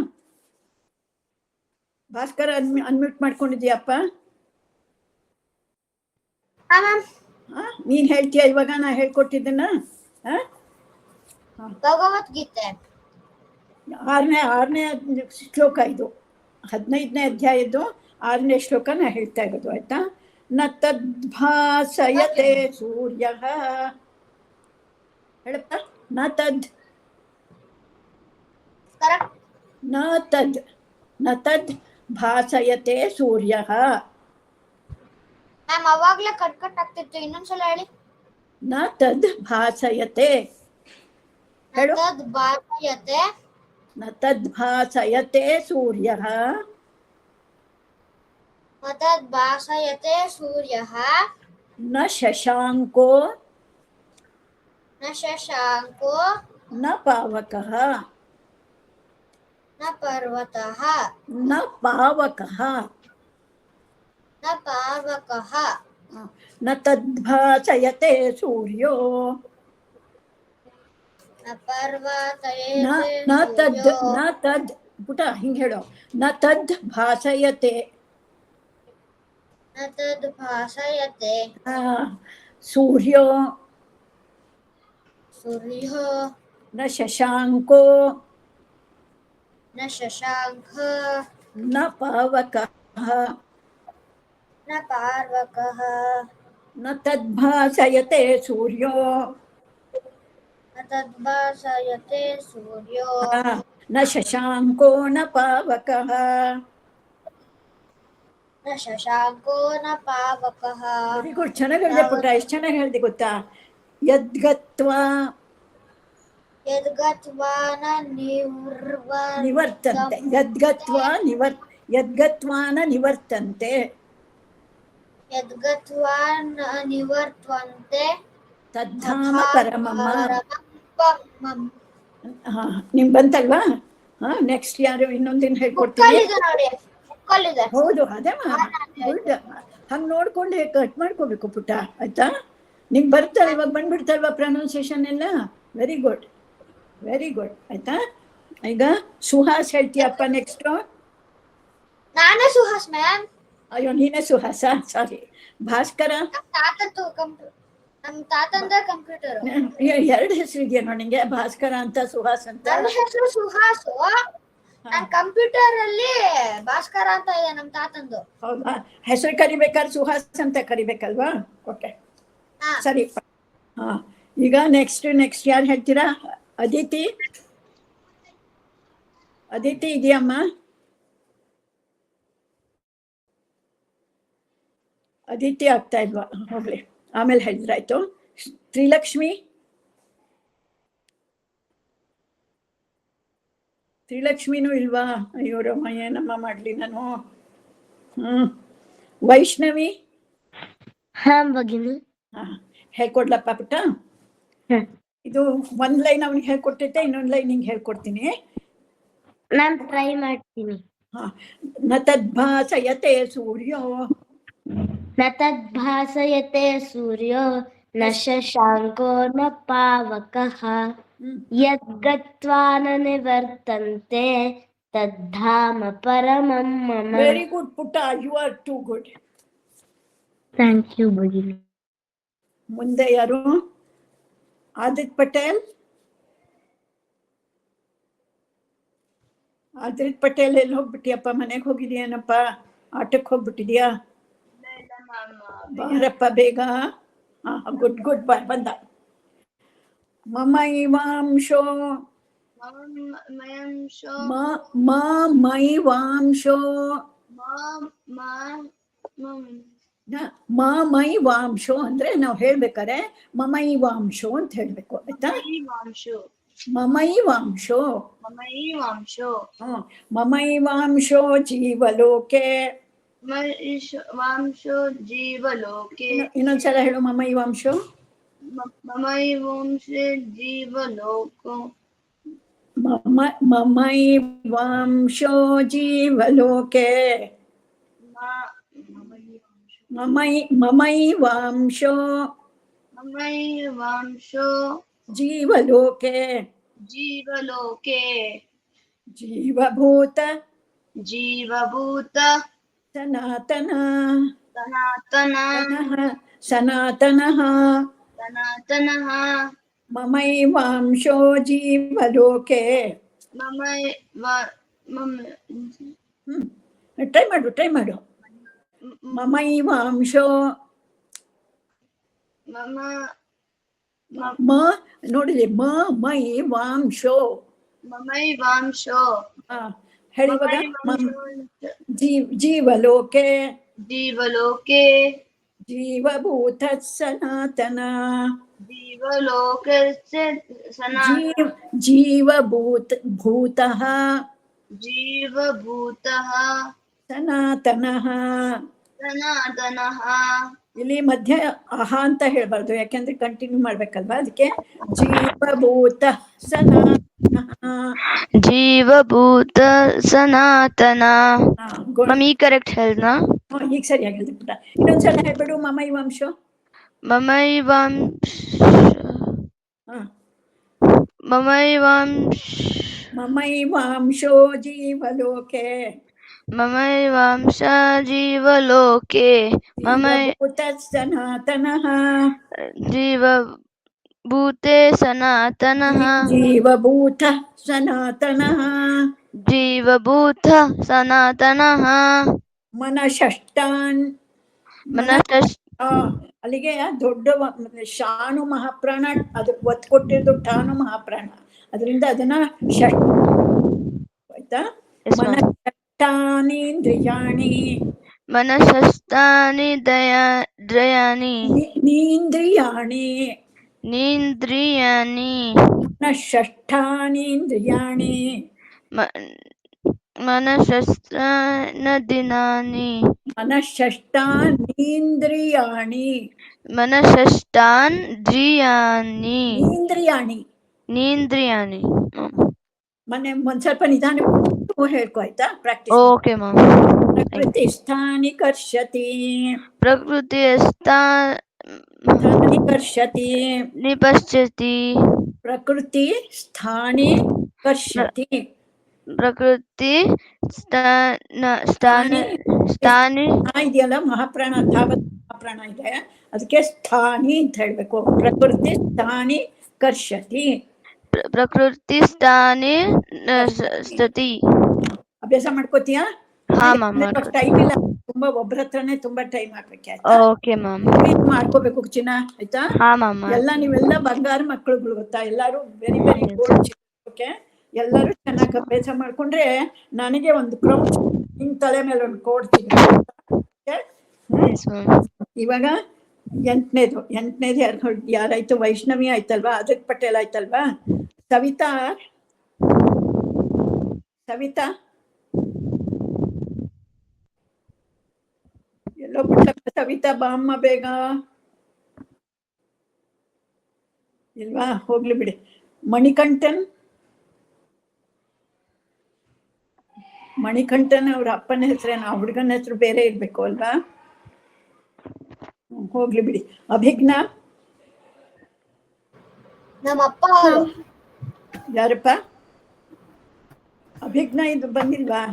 ಭಾಸ್ಕರ ಅನ್ಮ್ಯೂಟ್ ಮಾಡ್ಕೊಂಡಿದ್ಯಪ್ಪ? ನೀನ್ ಹೇಳ್ತೀಯ ಇವಾಗ ನಾ ಹೇಳ್ಕೊಟ್ಟಿದ್ದನ್ನ? ಭಗವದ್ಗೀತೆ 6ನೇ ಶ್ಲೋಕ ಇದು, 15ನೇ ಅಧ್ಯಾಯದ್ದು 6ನೇ ಶ್ಲೋಕ ನಾ ಹೇಳ್ತಾ ಇರೋದು, ಆಯ್ತಾ. ನ ತದ್ಭಾಸಯತೆ ಸೂರ್ಯ, ಹೇಳಪ್ಪ. ನ ತದ್ ಭಾಸಯತೆ ಸೂರ್ಯ. ಮ್ಯಾಮ್ ಅವಾಗ್ಲೇ ಕಟ್ ಆಗ್ತಿತ್ತು, ಇನ್ನೊಂದ್ಸಲ ಹೇಳಿ. ನ ತದ್ ಭಾಸಯತೆ, ಹೇಳು. ನ ತದ್ ಭಾಸಯತೆ ಸೂರ್ಯ, ನ ಶಶಾಂಕೋ ನ ಪಾವಕಃ, ನ ಪರ್ವತಃ ನ ಪಾವಕಃ, ನ ತದ್ಭಾಸಯತೆ ಸೂರ್ಯೋ, ನ ತದ್ ಪುಟ ಹಿಂಗ್ ಹೇಳೋ. ನ ತದ್ ಭಾಸಯತೆ ಸೂರ್ಯೋ ನ ಶಶಾಂಕೋ ನ ಪಾವಕಃ ನ ತದ್ಭಾಸಯತೆ ಸೂರ್ಯೋ ನ ಶಶಾಂಕೋ ನ ಪಾವಕಃ. ವೆರಿ ಗುಡ್, ಚೆನ್ನಾಗಿ ಹೇಳಿದೆ ಪುಟ್ಟ, ಎಷ್ಟು ಚೆನ್ನಾಗಿ ಹೇಳಿದೆ ಗೊತ್ತಾ. ಯದ್ಗತ್ವಾ ನಿವರ್ತಂತೆ, ಯದ್ಗತ್ವಾ ನ ನಿವರ್ತಂತೆ, ತದ್ಧಾಮ ಪರಮಮ್ಮ. ನಿಮ್ ಬಂತಲ್ವಾ? ನೆಕ್ಸ್ಟ್ ಯಾರು ಇನ್ನೊಂದಿನ ಹೇಳ್ಕೊಡ್ತೀನಿ. ಹೌದು, ಅದೇ ಗುಡ್. ಹಂಗ್ ನೋಡ್ಕೊಂಡು ಕಟ್ ಮಾಡ್ಕೋಬೇಕು ಪುಟ್ಟ, ಆಯ್ತಾ. ನಿಂಗೆ ಬರ್ತಲ್ಲ, ಇವಾಗ ಬಂದ್ಬಿಡ್ತಲ್ವಾ ಪ್ರೊನೌನ್ಸಿಯೇಷನ್ ಎಲ್ಲ. ವೆರಿ ಗುಡ್, ಆಯ್ತಾ. ಈಗ ಸುಹಾಸ್ ಹೇಳ್ತೀಯಪ್ಪ ನೆಕ್ಸ್ಟ್. ನಾನೇ ಸುಹಾಸ್ ಮ್ಯಾಮ್. ಅಯ್ಯೋ, ನೀನೇ ಸುಹಾಸ, ಸಾರಿ. ಭಾಸ್ಕರ, ನಮ್ ತಾತಂದ ಕಂಪ್ಯೂಟರ್. 2 ಹೆಸರು ಇದೆಯಾ ನಿಂಗೆ, ಭಾಸ್ಕರ ಅಂತ ಸುಹಾಸ್ ಅಂತ? ನನ್ನ ಹೆಸರು ಸುಹಾಸು, ನನ್ ಕಂಪ್ಯೂಟರ್ ಅಲ್ಲಿ ಭಾಸ್ಕರ ಅಂತ ಇದೆ ನಮ್ ತಾತಂದು. ಹೌದಾ? ಹೆಸರು ಕರಿಬೇಕಾದ್ರೆ ಸುಹಾಸ್ ಅಂತ ಕರಿಬೇಕಲ್ವಾ? ಓಕೆ, ಸರಿ. ಈಗ ನೆಕ್ಸ್ಟ್ ಯಾರು ಹೇಳ್ತೀರಾ? ಅದಿತಿ ಇದೆಯಮ್ಮ? ಅದಿತಿ ಆಗ್ತಾ ಇಲ್ವಾ? ಹೋಗ್ಲಿ, ಆಮೇಲೆ ಹೇಳಿದ್ರಾಯ್ತು. ತ್ರಿಲಕ್ಷ್ಮಿನೂ ಇಲ್ವಾ? ಅಯ್ಯೋ ರಮ್ಮ, ಏನಮ್ಮ ಮಾಡ್ಲಿ ನಾನು. ವೈಷ್ಣವಿ ಹೇಳ್ಕೊಡ್ಲಪ್ಪ ಪುಟ್ಟ. ಇದು 1 ಲೈನ್ ಅವ್ನಿಗೆ ಹೇಳ್ಕೊಟ್ಟಿದ್ದೆ, ಇನ್ನೊಂದು ಲೈನ್ ನಿಂಗೆ ಹೇಳ್ಕೊಡ್ತೀನಿ. ನಾನು ಟ್ರೈ ಮಾಡ್ತೀನಿ. ನ ತದ್ಭಾಸಯತೆ ಸೂರ್ಯೋ, ನ ತದ್ಭಾಸಯತೆ ಸೂರ್ಯೋ ನ ಶಶಾಂಕೋ ನ ಪಾವಕಃ, ಯದ್ಗತ್ವಾ ನ ನಿವರ್ತಂತೆ ತದ್ಧಾಮ ಪರಮಂ ಮಮ. ವೆರಿ ಗುಡ್ ಪುಟ್ಟ, you are too good. Thank you ಭಗಿನಿ. ಮುಂದೆ ಯಾರು? ಆದಿತ್ ಪಟೇಲ್ ಎಲ್ಲಿ ಹೋಗ್ಬಿಟ್ಟಿಯಪ್ಪ? ಮನೆಗೆ ಹೋಗಿದ್ಯಾನಪ್ಪ? ಆಟಕ್ಕೆ ಹೋಗ್ಬಿಟ್ಟಿದ್ಯಾ? ಬಾರಪ್ಪ ಬೇಗ. ಗುಡ್ ಗುಡ್ ಬಂದ. ಮಮೈವಾಂಶೋ ಮಯಂಶೋ ಮಮೈವಾಂಶೋ ಮಮೈವಾಂಶೋ ಅಂದ್ರೆ ನಾವು ಹೇಳ್ಬೇಕಾರೆ ಮಮೈವಾಂಶೋ ಅಂತ ಹೇಳ್ಬೇಕು, ಆಯ್ತಾ? ಮಮೈವಾಂಶೋ ಮಮೈವಾಂಶೋ ಜೀವಲೋಕೆ. ವಾಂಶೋ ಜೀವಲೋಕೆ. ಇನ್ನೊಂದ್ಸಲ ಹೇಳು ಮಮೈವಾಂಶೋ. ಮಮೈವಾಂಶೇ ಜೀವಲೋಕೋ. ಮಮೈವಾಂಶೋ ಜೀವಲೋಕೆ. ಮಮೈವಾಂಶೋ ಜೀವಲೋಕೆ. ಜೀವಲೋಕೆ. ಜೀವಭೂತ ಸನಾತನ ಸನಾತನಃ ಮಮೈವಾಂಶೋ ಜೀವಲೋಕೆ. ಟ್ರೈ ಮಾಡು. ಮಮೈವಾಂಶೋ ನೋಡಿಲಿ ಮಮೈವಾಂಶೋ ಹೇಳಿ ಇವಾಗ. ಜೀವಲೋಕೆ ಜೀವಭೂತ ಸನಾತನ ಜೀವಭೂತಃ ಸನಾತನಃ. ಇಲ್ಲಿ ಮಧ್ಯ ಅಹ ಅಂತ ಹೇಳ್ಬಾರ್ದು, ಯಾಕೆಂದ್ರೆ ಕಂಟಿನ್ಯೂ ಮಾಡ್ಬೇಕಲ್ವಾ, ಅದಕ್ಕೆ ಜೀವಭೂತ ಸನಾತನ. ಮಮ್ಮಿ ಕರೆಕ್ಟ್ ಹೇಳ್ನಾ? ಈಗ ಸರಿಯಾಗಿ ಹೇಳ್ಬಿಟ್ಟ. ಇನ್ನೊಂದ್ಸಲ ಹೇಳ್ಬಿಡು ಮಮೈವಾಂಶೋ. ಮಮೈವಾಂಶೋ ಜೀವಲೋಕೆ. ಮಮೈವಾಂಶ ಜೀವಲೋಕೆ. ಜೀವಭೂತ ಸನಾತನಃ ಜೀವಭೂತೆ ಸನಾತನಃ. ಜೀವಭೂತ ಸನಾತನಃ ಜೀವಭೂತ ಸನಾತನಃ. ಮನಷಷ್ಟಾನ್ ಅಲ್ಲಿಗೆ ದೊಡ್ಡ ಶಾನು ಮಹಾಪ್ರಾಣ, ಅದಕ್ಕೆ ಒತ್ತು ಕೊಟ್ಟಿರೋದು ಠಾನು ಮಹಾಪ್ರಾಣ, ಅದರಿಂದ ಅದನ್ನ ಆಯ್ತಾ? ಮನಷಷ್ಟಾನೀಂದ್ರಿಯಾಣಿ ನೀಂದ್ರಿಯಾಣಿ ಮನಷಷ್ಟಾನೀಂದ್ರಿಯಾಣಿ ನೀಂದ್ರಿಯಾಣಿ. ಮನೆ ಒಂದ್ ಸ್ವಲ್ಪ ನಿಧಾನ ಹೇಳ್ಕೊ, ಆಯ್ತಾ? ಪ್ರಾಕ್ಟೀಸ್. Okay ma'am. ಪ್ರಕೃತಿ ಸ್ಥಾನಿ ಕರ್ಷತಿ ನಿಪಶ್ಯತಿ. ಪ್ರಕೃತಿ ಸ್ಥಾನಿ ಕರ್ಷತಿ. ಪ್ರಕೃತಿ ಸ್ಥಾನಿ ಇದೆಯಲ್ಲ ಮಹಾಪ್ರಾಣ, ಧಾವತ್ ಮಹಾಪ್ರಾಣ ಇದೆ, ಅದಕ್ಕೆ ಸ್ಥಾನಿ ಅಂತ ಹೇಳ್ಬೇಕು. ಪ್ರಕೃತಿ ಸ್ಥಾನಿ ಕರ್ಷತಿ. ಪ್ರಕೃತಿ ಸ್ಥಾನಿ ಸ್ಥತಿ. ಅಭ್ಯಾಸ ಮಾಡ್ಕೋತೀಯಾ? ಟೈಮ್ ಇಲ್ಲ, ತುಂಬಾ ಒಬ್ಬರ ಹತ್ರನೇ ತುಂಬಾ ಟೈಮ್ ಹಾಕ್ಬೇಕು. Okay ma'am. ಮಾಡ್ಕೋಬೇಕು ಚಿನ್ನ, ಆಯ್ತಾ? ನೀವೆಲ್ಲ ಬಂಗಾರ ಮಕ್ಕಳುಗಳು, ಗೊತ್ತಾ? ಎಲ್ಲಾರು ವೆರಿ ವೆರಿ ಗೋಲ್ಡ್. ಓಕೆ, ಎಲ್ಲರೂ ಚೆನ್ನಾಗಿ ಅಭ್ಯಾಸ ಮಾಡ್ಕೊಂಡ್ರೆ ನನಗೆ ಒಂದು ಕ್ರೌನ್ ನಿಮ್ ತಲೆ ಮೇಲೆ ಒಂದು ಕೋಡ್ ಸಿಗುತ್ತೆ. ಇವಾಗ ಎಂಟನೇದು ಯಾರಾಯ್ತು? ವೈಷ್ಣವಿ ಆಯ್ತಲ್ವಾ? ಅಜಿತ್ ಪಟೇಲ್ ಆಯ್ತಲ್ವಾ? ಸವಿತಾ ಎಲ್ಲೋ ಬಿಟ್ಟ. ಸವಿತಾ ಬಾಮ್ಮ ಬೇಗ. ಇಲ್ವಾ? ಹೋಗ್ಲಿ ಬಿಡಿ. ಮಣಿಕಂಠನ್ ಅವ್ರ ಅಪ್ಪನ ಹೆಸರೇನು? ಆ ಹುಡುಗನ ಹೆಸರು ಬೇರೆ ಇರ್ಬೇಕು ಅಲ್ವಾ? ಹೋಗ್ಲಿ ಬಿಡಿ. ಅಭಿಜ್ಞಾ ನಮ್ಮಪ್ಪ. ಯಾರಪ್ಪ? ಅಭಿಜ್ಞಾ ಇದು ಬಂದಿಲ್ವಾ?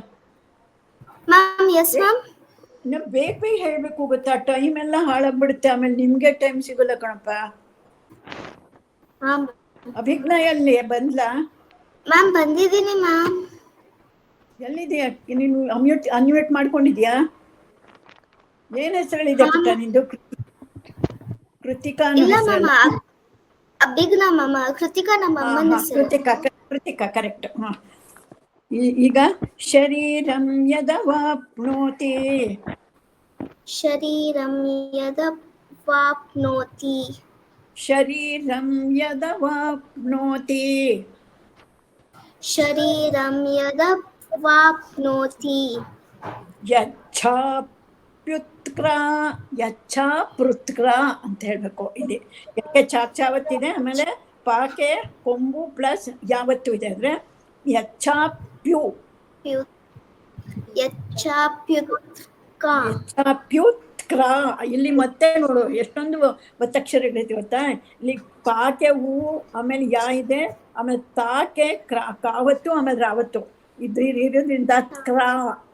Ma'am yes ma'am. ಬೇಗ ಹೇಳ್ಬೇಕು, ಗೊತ್ತಾ? ಟೈಮ್ ಎಲ್ಲ ಹಾಳಾಗ್ಬಿಡುತ್ತೆ, ಆಮೇಲೆ ನಿಮ್ಗೆ ಟೈಮ್ ಸಿಗೋಲ್ಲ ಕಣಪ್ಪ. ಅಭಿಜ್ಞಾ ಎಲ್ಲಿ ಬಂದ್ಲಾ? ಮ್ಯಾಮ್ ಬಂದಿದ್ದೀನಿ ಮ್ಯಾಮ್. ಎಲ್ಲಿದೆಯಾ ನೀನು? ಅನ್ಮ್ಯೂಟ್ ಮಾಡ್ಕೊಂಡಿದ್ಯಾ? ಏನ್ ಹೆಸರುಗಳಿದೆ ಪುಟ್ಟ ನಿಂದು? ಕೃತಿಕಾ ಇಲ್ಲ ಮ್ಯಾಮ್, ಅಬ್ಬಿಗ್ನಾ ಮ್ಯಾಮ್, ಕೃತಿಕಾ ನಮ್ಮ ಅಮ್ಮನ ಹೆಸರು. ಕೃತಿಕಾ ಕರೆಕ್ಟ್. ಈಗ ಶರೀರಂ ಯದವಾಪ್ನೋತಿ. ಶರೀರಂ ಯದವಾಪ್ನೋತಿ. ಶರೀರಂ ಯದವಾಪ್ನೋತಿ. ಶರೀರಂ ಯದವಾಪ್ನೋತಿ. ಯಚ್ಛಾಪೃತ್ಕ್ರ ಅಂತ ಹೇಳ್ಬೇಕು. ಇದೆ ಯಾಕೆ ಚಾವತ್ತಿದೆ, ಆಮೇಲೆ ಪಾಕೆ ಕೊಂಬು ಪ್ಲಸ್ ಯಾವತ್ತು ಇದೆ ಅಂದ್ರೆ ಯಚ್ಛಾಪ್ಯು. ಯಚ್ಛಾಪ್ಯುತ್ಕ್ರ. ಇಲ್ಲಿ ಮತ್ತೆ ನೋಡು ಎಷ್ಟೊಂದು ಒತ್ತಕ್ಷರಗಳಿದೆ ಗೊತ್ತಾ. ಇಲ್ಲಿ ಪಾಕೆ ಹೂ, ಆಮೇಲೆ ಯಾ ಇದೆ, ಆಮೇಲೆ ತಾಕೆ ಕಾವತ್ತು, ಆಮೇಲೆ ರಾವತ್ತು ಇರೋದ್ರಿಂದ ಕ್ರ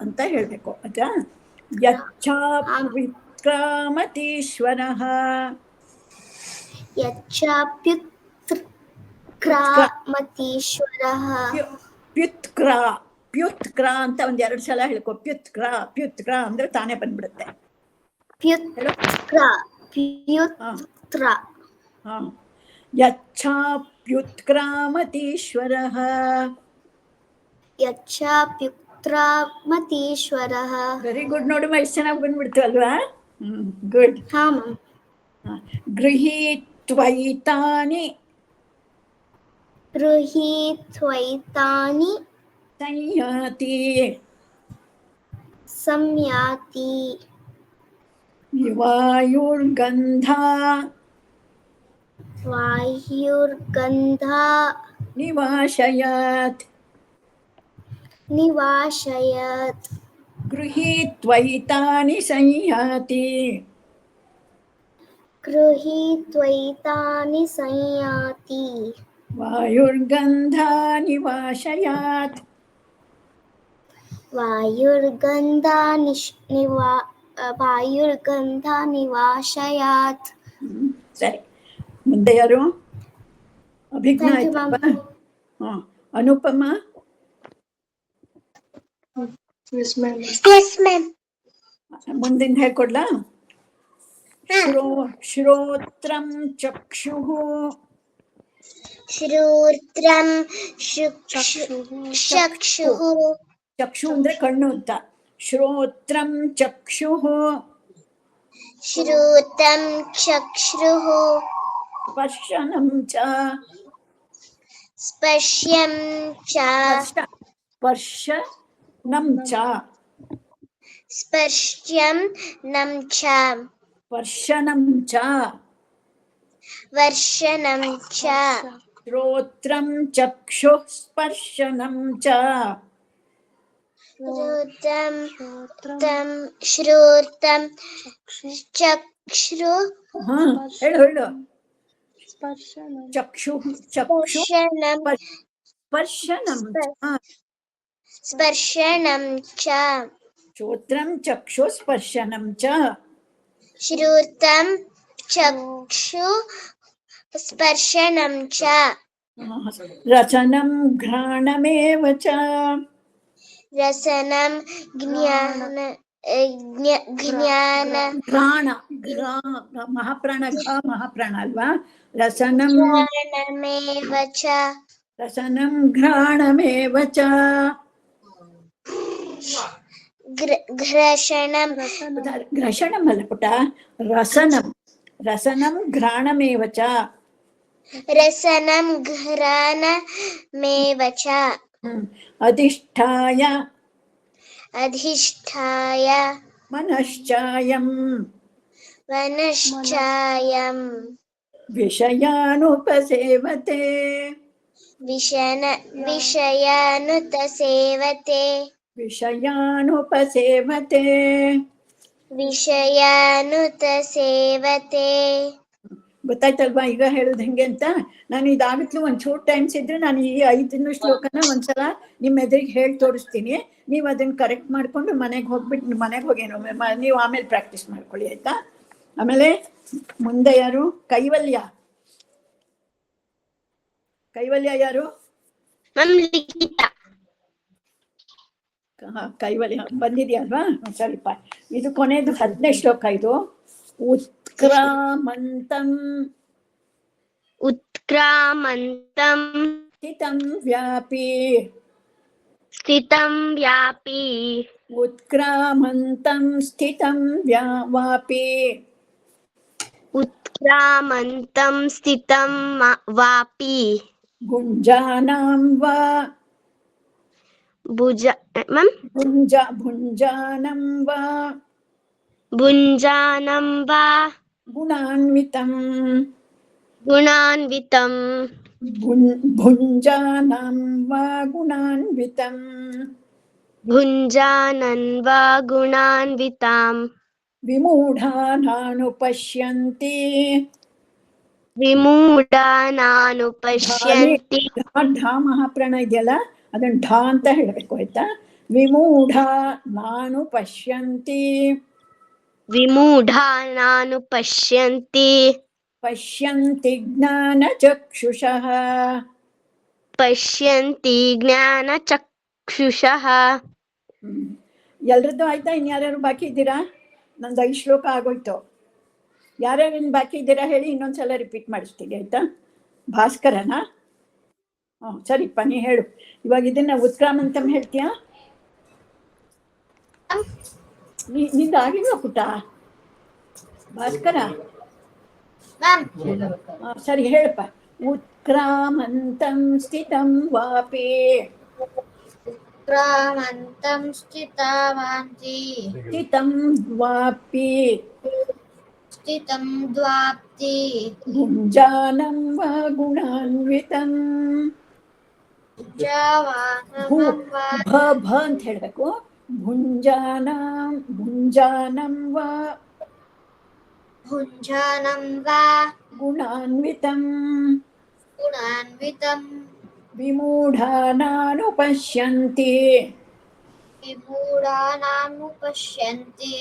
ಅಂತ ಹೇಳ್ಬೇಕು. ಆಯ್ತಾ? ಯಚ್ಛಾಪ್ಯುತ್ಕ್ರಾಮತೀಶ್ವರಃ. ಯಚ್ಛಾಪ್ಯುತ್ಕ್ರಾಮತೀಶ್ವರಃ. ಪ್ಯುತ್ಕ್ರ ಅಂತ ಒಂದ್ 2 ಸಲ ಹೇಳ್ಕೊ. ಪ್ಯುತ್ಕ್ರ ಅಂದ್ರೆ ತಾನೇ ಬಂದ್ಬಿಡುತ್ತೆ. ಯಚ್ಛಾಪ್ಯುತ್ಕ್ರಾಮತೀಶ್ವರಃ. ಯಚ್ಛಾಪ್ಯುತ್ಕ್ರಾಮತೀಶ್ವರಃ. Very good. ನೋಡಿ ಎಷ್ಟು ಚೆನ್ನಾಗಿ ಬಂದ್ಬಿಡ್ತು ಅಲ್ವಾ? ಗುಡ್. ಹಾ ಮ್ಯಾಮ್. ಗೃಹೀತ್ವೈತಾನಿ. ಗೃಹೀತ್ವೈತಾನಿ ಸಂಯಾತಿ. ಸಂಯಾತಿ. ವಾಯುರ್ಗಂಧ. ವಾಯುರ್ಗಂಧ ನಿವಾಶಯತ್. ನಿವಾಶಯತ್. ಗೃಹೀತ್ವೈತಾನಿ ಸಂಯಾತಿ. ಗೃಹೀತ್ವೈತಾನಿ ಸಂಯಾತಿ. ವಾಯುರ್ಗಂಧ ನಿವಾಶಯಾತ್. ವಾಯುರ್ಗಂಧ ನಿವಾಶಯಾತ್. ಸರಿ, ಮುಂದೆ ಯಾರು? ಅಭಿಜ್ಞಾ Thank you, ಆಯ್ತಪ್ಪ. ma'am. ಅನುಪಮ. ಮುಂದಿನ ಹೇಳ್ಕೊಡ್ಲಾ? ಶ್ರೋತ್ರಂ ಚಕ್ಷುಃ. ಶ್ರೋತ್ರಂ ಚಕ್ಷುಃ. ಚಕ್ಷು ಅಂದ್ರೆ ಕಣ್ಣು ಅಂತ. ಶ್ರೋತ್ರಂ ಚಕ್ಷುಃ. ಶ್ರೋತ್ರಂ ಚಕ್ಷುಃ. ಸ್ಪರ್ಶನಂ ಚ. ಸ್ಪರ್ಶ್ಯಂ ಚ. ಸ್ಪರ್ಶನಂ ಚ. ಸ್ಪರ್ಶ್ಯಂ ನಂ ಚ. ಸ್ಪರ್ಶನಂ ಚ. ವರ್ಷನಂ ಚ. ಶ್ರೋತ್ರಂ ಚಕ್ಷುಃ ಸ್ಪರ್ಶನಂ ಚ. ಶ್ರೋತ್ರಂ ಚಕ್ಷು. ಹೇಳು. ಚಕ್ಷು ಸ್ಪರ್ಶನಂ ಚ. ಶ್ರೋತ್ರಂ ಚಕ್ಷು ಸ್ಪರ್ಶನಂ ಚ. ಶ್ರೋತ್ರಂ ಚಕ್ಷು ಸ್ಪರ್ಶನಂ ಚ. ರಸನಂ ಘ್ರಾಣಮೇವ ಚ. ರಸನಂ ಜ್ಞಾನ ಘ್ರಾಣ. ಮಹಾಪ್ರಾಣ. ಮಹಾಪ್ರಾಣ ಅಲ್ವಾ? ರಸನಂ ಘ್ರಾಣಮೇವ ಚ. ರಸನಂ ಘ್ರಾಣಮೇವ ಚ. ಘ್ರಷಣಂ ಅಲ್ಲ ಪುಟ, ರಸನಂ. ರಸನಂ ಘ್ರಾಣಮೇವ ಚ. ರಸನಂ ಘ್ರಾಣಮೇವ ಚ. ಅಧಿಷ್ಠಾಯ. ಅಧಿಷ್ಠಾಯ. ಮನಶ್ಚಾಯಂ. ವನಶ್ಚಾಯಂ. ವಿಷಯಾನುಪಸೇವತೆ. ವಿಷಯಾನುಪಸೇವತೆ. ವಿಷಯಾನುಪಸೇವತೆ. ವಿಷಯಾನುಪಸೇವತೆ. ಗೊತ್ತಾಯ್ತಲ್ವಾ ಈಗ ಹೇಳುದು ಹೆಂಗೆ ಅಂತ? ನಾನು ಇದಾಗತ್ಲು ಒಂಚೂರು ಟೈಮ್ಸ್ ಇದ್ರೆ ನಾನು ಈ 5 ಶ್ಲೋಕನ ಒಂದ್ಸಲ ನಿಮ್ಮ ಎದುರಿಗೆ ಹೇಳಿ ತೋರಿಸ್ತೀನಿ. ನೀವು ಅದನ್ನ ಕರೆಕ್ಟ್ ಮಾಡ್ಕೊಂಡು ಮನೆಗೆ ಹೋಗೇನು ನೀವು ಆಮೇಲೆ ಪ್ರಾಕ್ಟೀಸ್ ಮಾಡ್ಕೊಳ್ಳಿ, ಆಯ್ತಾ? ಆಮೇಲೆ ಮುಂದೆ ಯಾರು? ಕೈವಲ್ಯ ಯಾರು? ಕೈವಲ್ಯ ಬಂದಿದ್ಯಲ್ವಾ? ಸರಿಪ್ಪ. ಇದು ಕೊನೆಯದು 10ನೇ ಶ್ಲೋಕ. ಇದು ಉತ್ಕ उत्क्रामन्तं उत्क्रामन्तं स्थितं व्यापी स्थितं व्यापी उत्क्रामन्तं स्थितं वापि उत्क्रामन्तं स्थितं वापि भुञ्जानां वा भुञ्जानं वा भुञ्जानं वा गुणान्वितं गुणान्वितं भुञ्जानं वा गुणान्वितं भुञ्जानं वा गुणान्विताम् विमूढानानुपश्यन्ति विमूढानानुपश्यन्ति ಢಾ ಮಹಾಪ್ರಾಣ ಇದೆಯಲ್ಲ ಅದನ್ನ ಢಾ ಅಂತ ಹೇಳಬೇಕು ಆಯ್ತಾ ವಿಮೂಢ ನಾನು ಪಶ್ಯಂತಿ विमूढानानुपश्यन्ति ಪಶ್ಯಂತಿ ಜ್ಞಾನ ಚಕ್ಷುಷಃ पश्यन्ति ज्ञानचक्षुषः ಎಲ್ರದ್ದು ಆಯ್ತಾ ಇನ್ಯಾರ್ಯಾರು ಬಾಕಿ ಇದ್ದೀರಾ ನಂದು 5 ಶ್ಲೋಕ ಆಗೋಯ್ತು ಯಾರ್ಯಾರು ಇನ್ನು ಬಾಕಿ ಇದ್ದೀರಾ ಹೇಳಿ ಇನ್ನೊಂದ್ಸಲ ರಿಪೀಟ್ ಮಾಡಿಸ್ತೀನಿ ಆಯ್ತಾ ಭಾಸ್ಕರನಾ ಸರಿಪ್ಪ ನೀ ಹೇಳು ಇವಾಗ ಇದನ್ನ ಉತ್ಕ್ರಾಮಂತಂ ಹೇಳ್ತೀಯಾ ನಿಂದು ಆಗಿಲ್ವಾ ಪುಟ್ಟ ಭಾಸ್ಕರ ಸರಿ ಹೇಳಪ್ಪ उत्क्रामन्तं स्थितं वापि उत्क्रामन्तं स्थितवान्ति स्थितं वापि स्थितं द्वाप्ति भुञ्जानं वा गुणान्वितं जावानं वा ಭ ಅಂತ ಹೇಳಬೇಕು ಭುಂಜಾನಂ ವಾ भुञ्जानं वा गुणान्वितं गुणान्वितं विमूढानानुपश्यन्ति विमूढानानुपश्यन्ति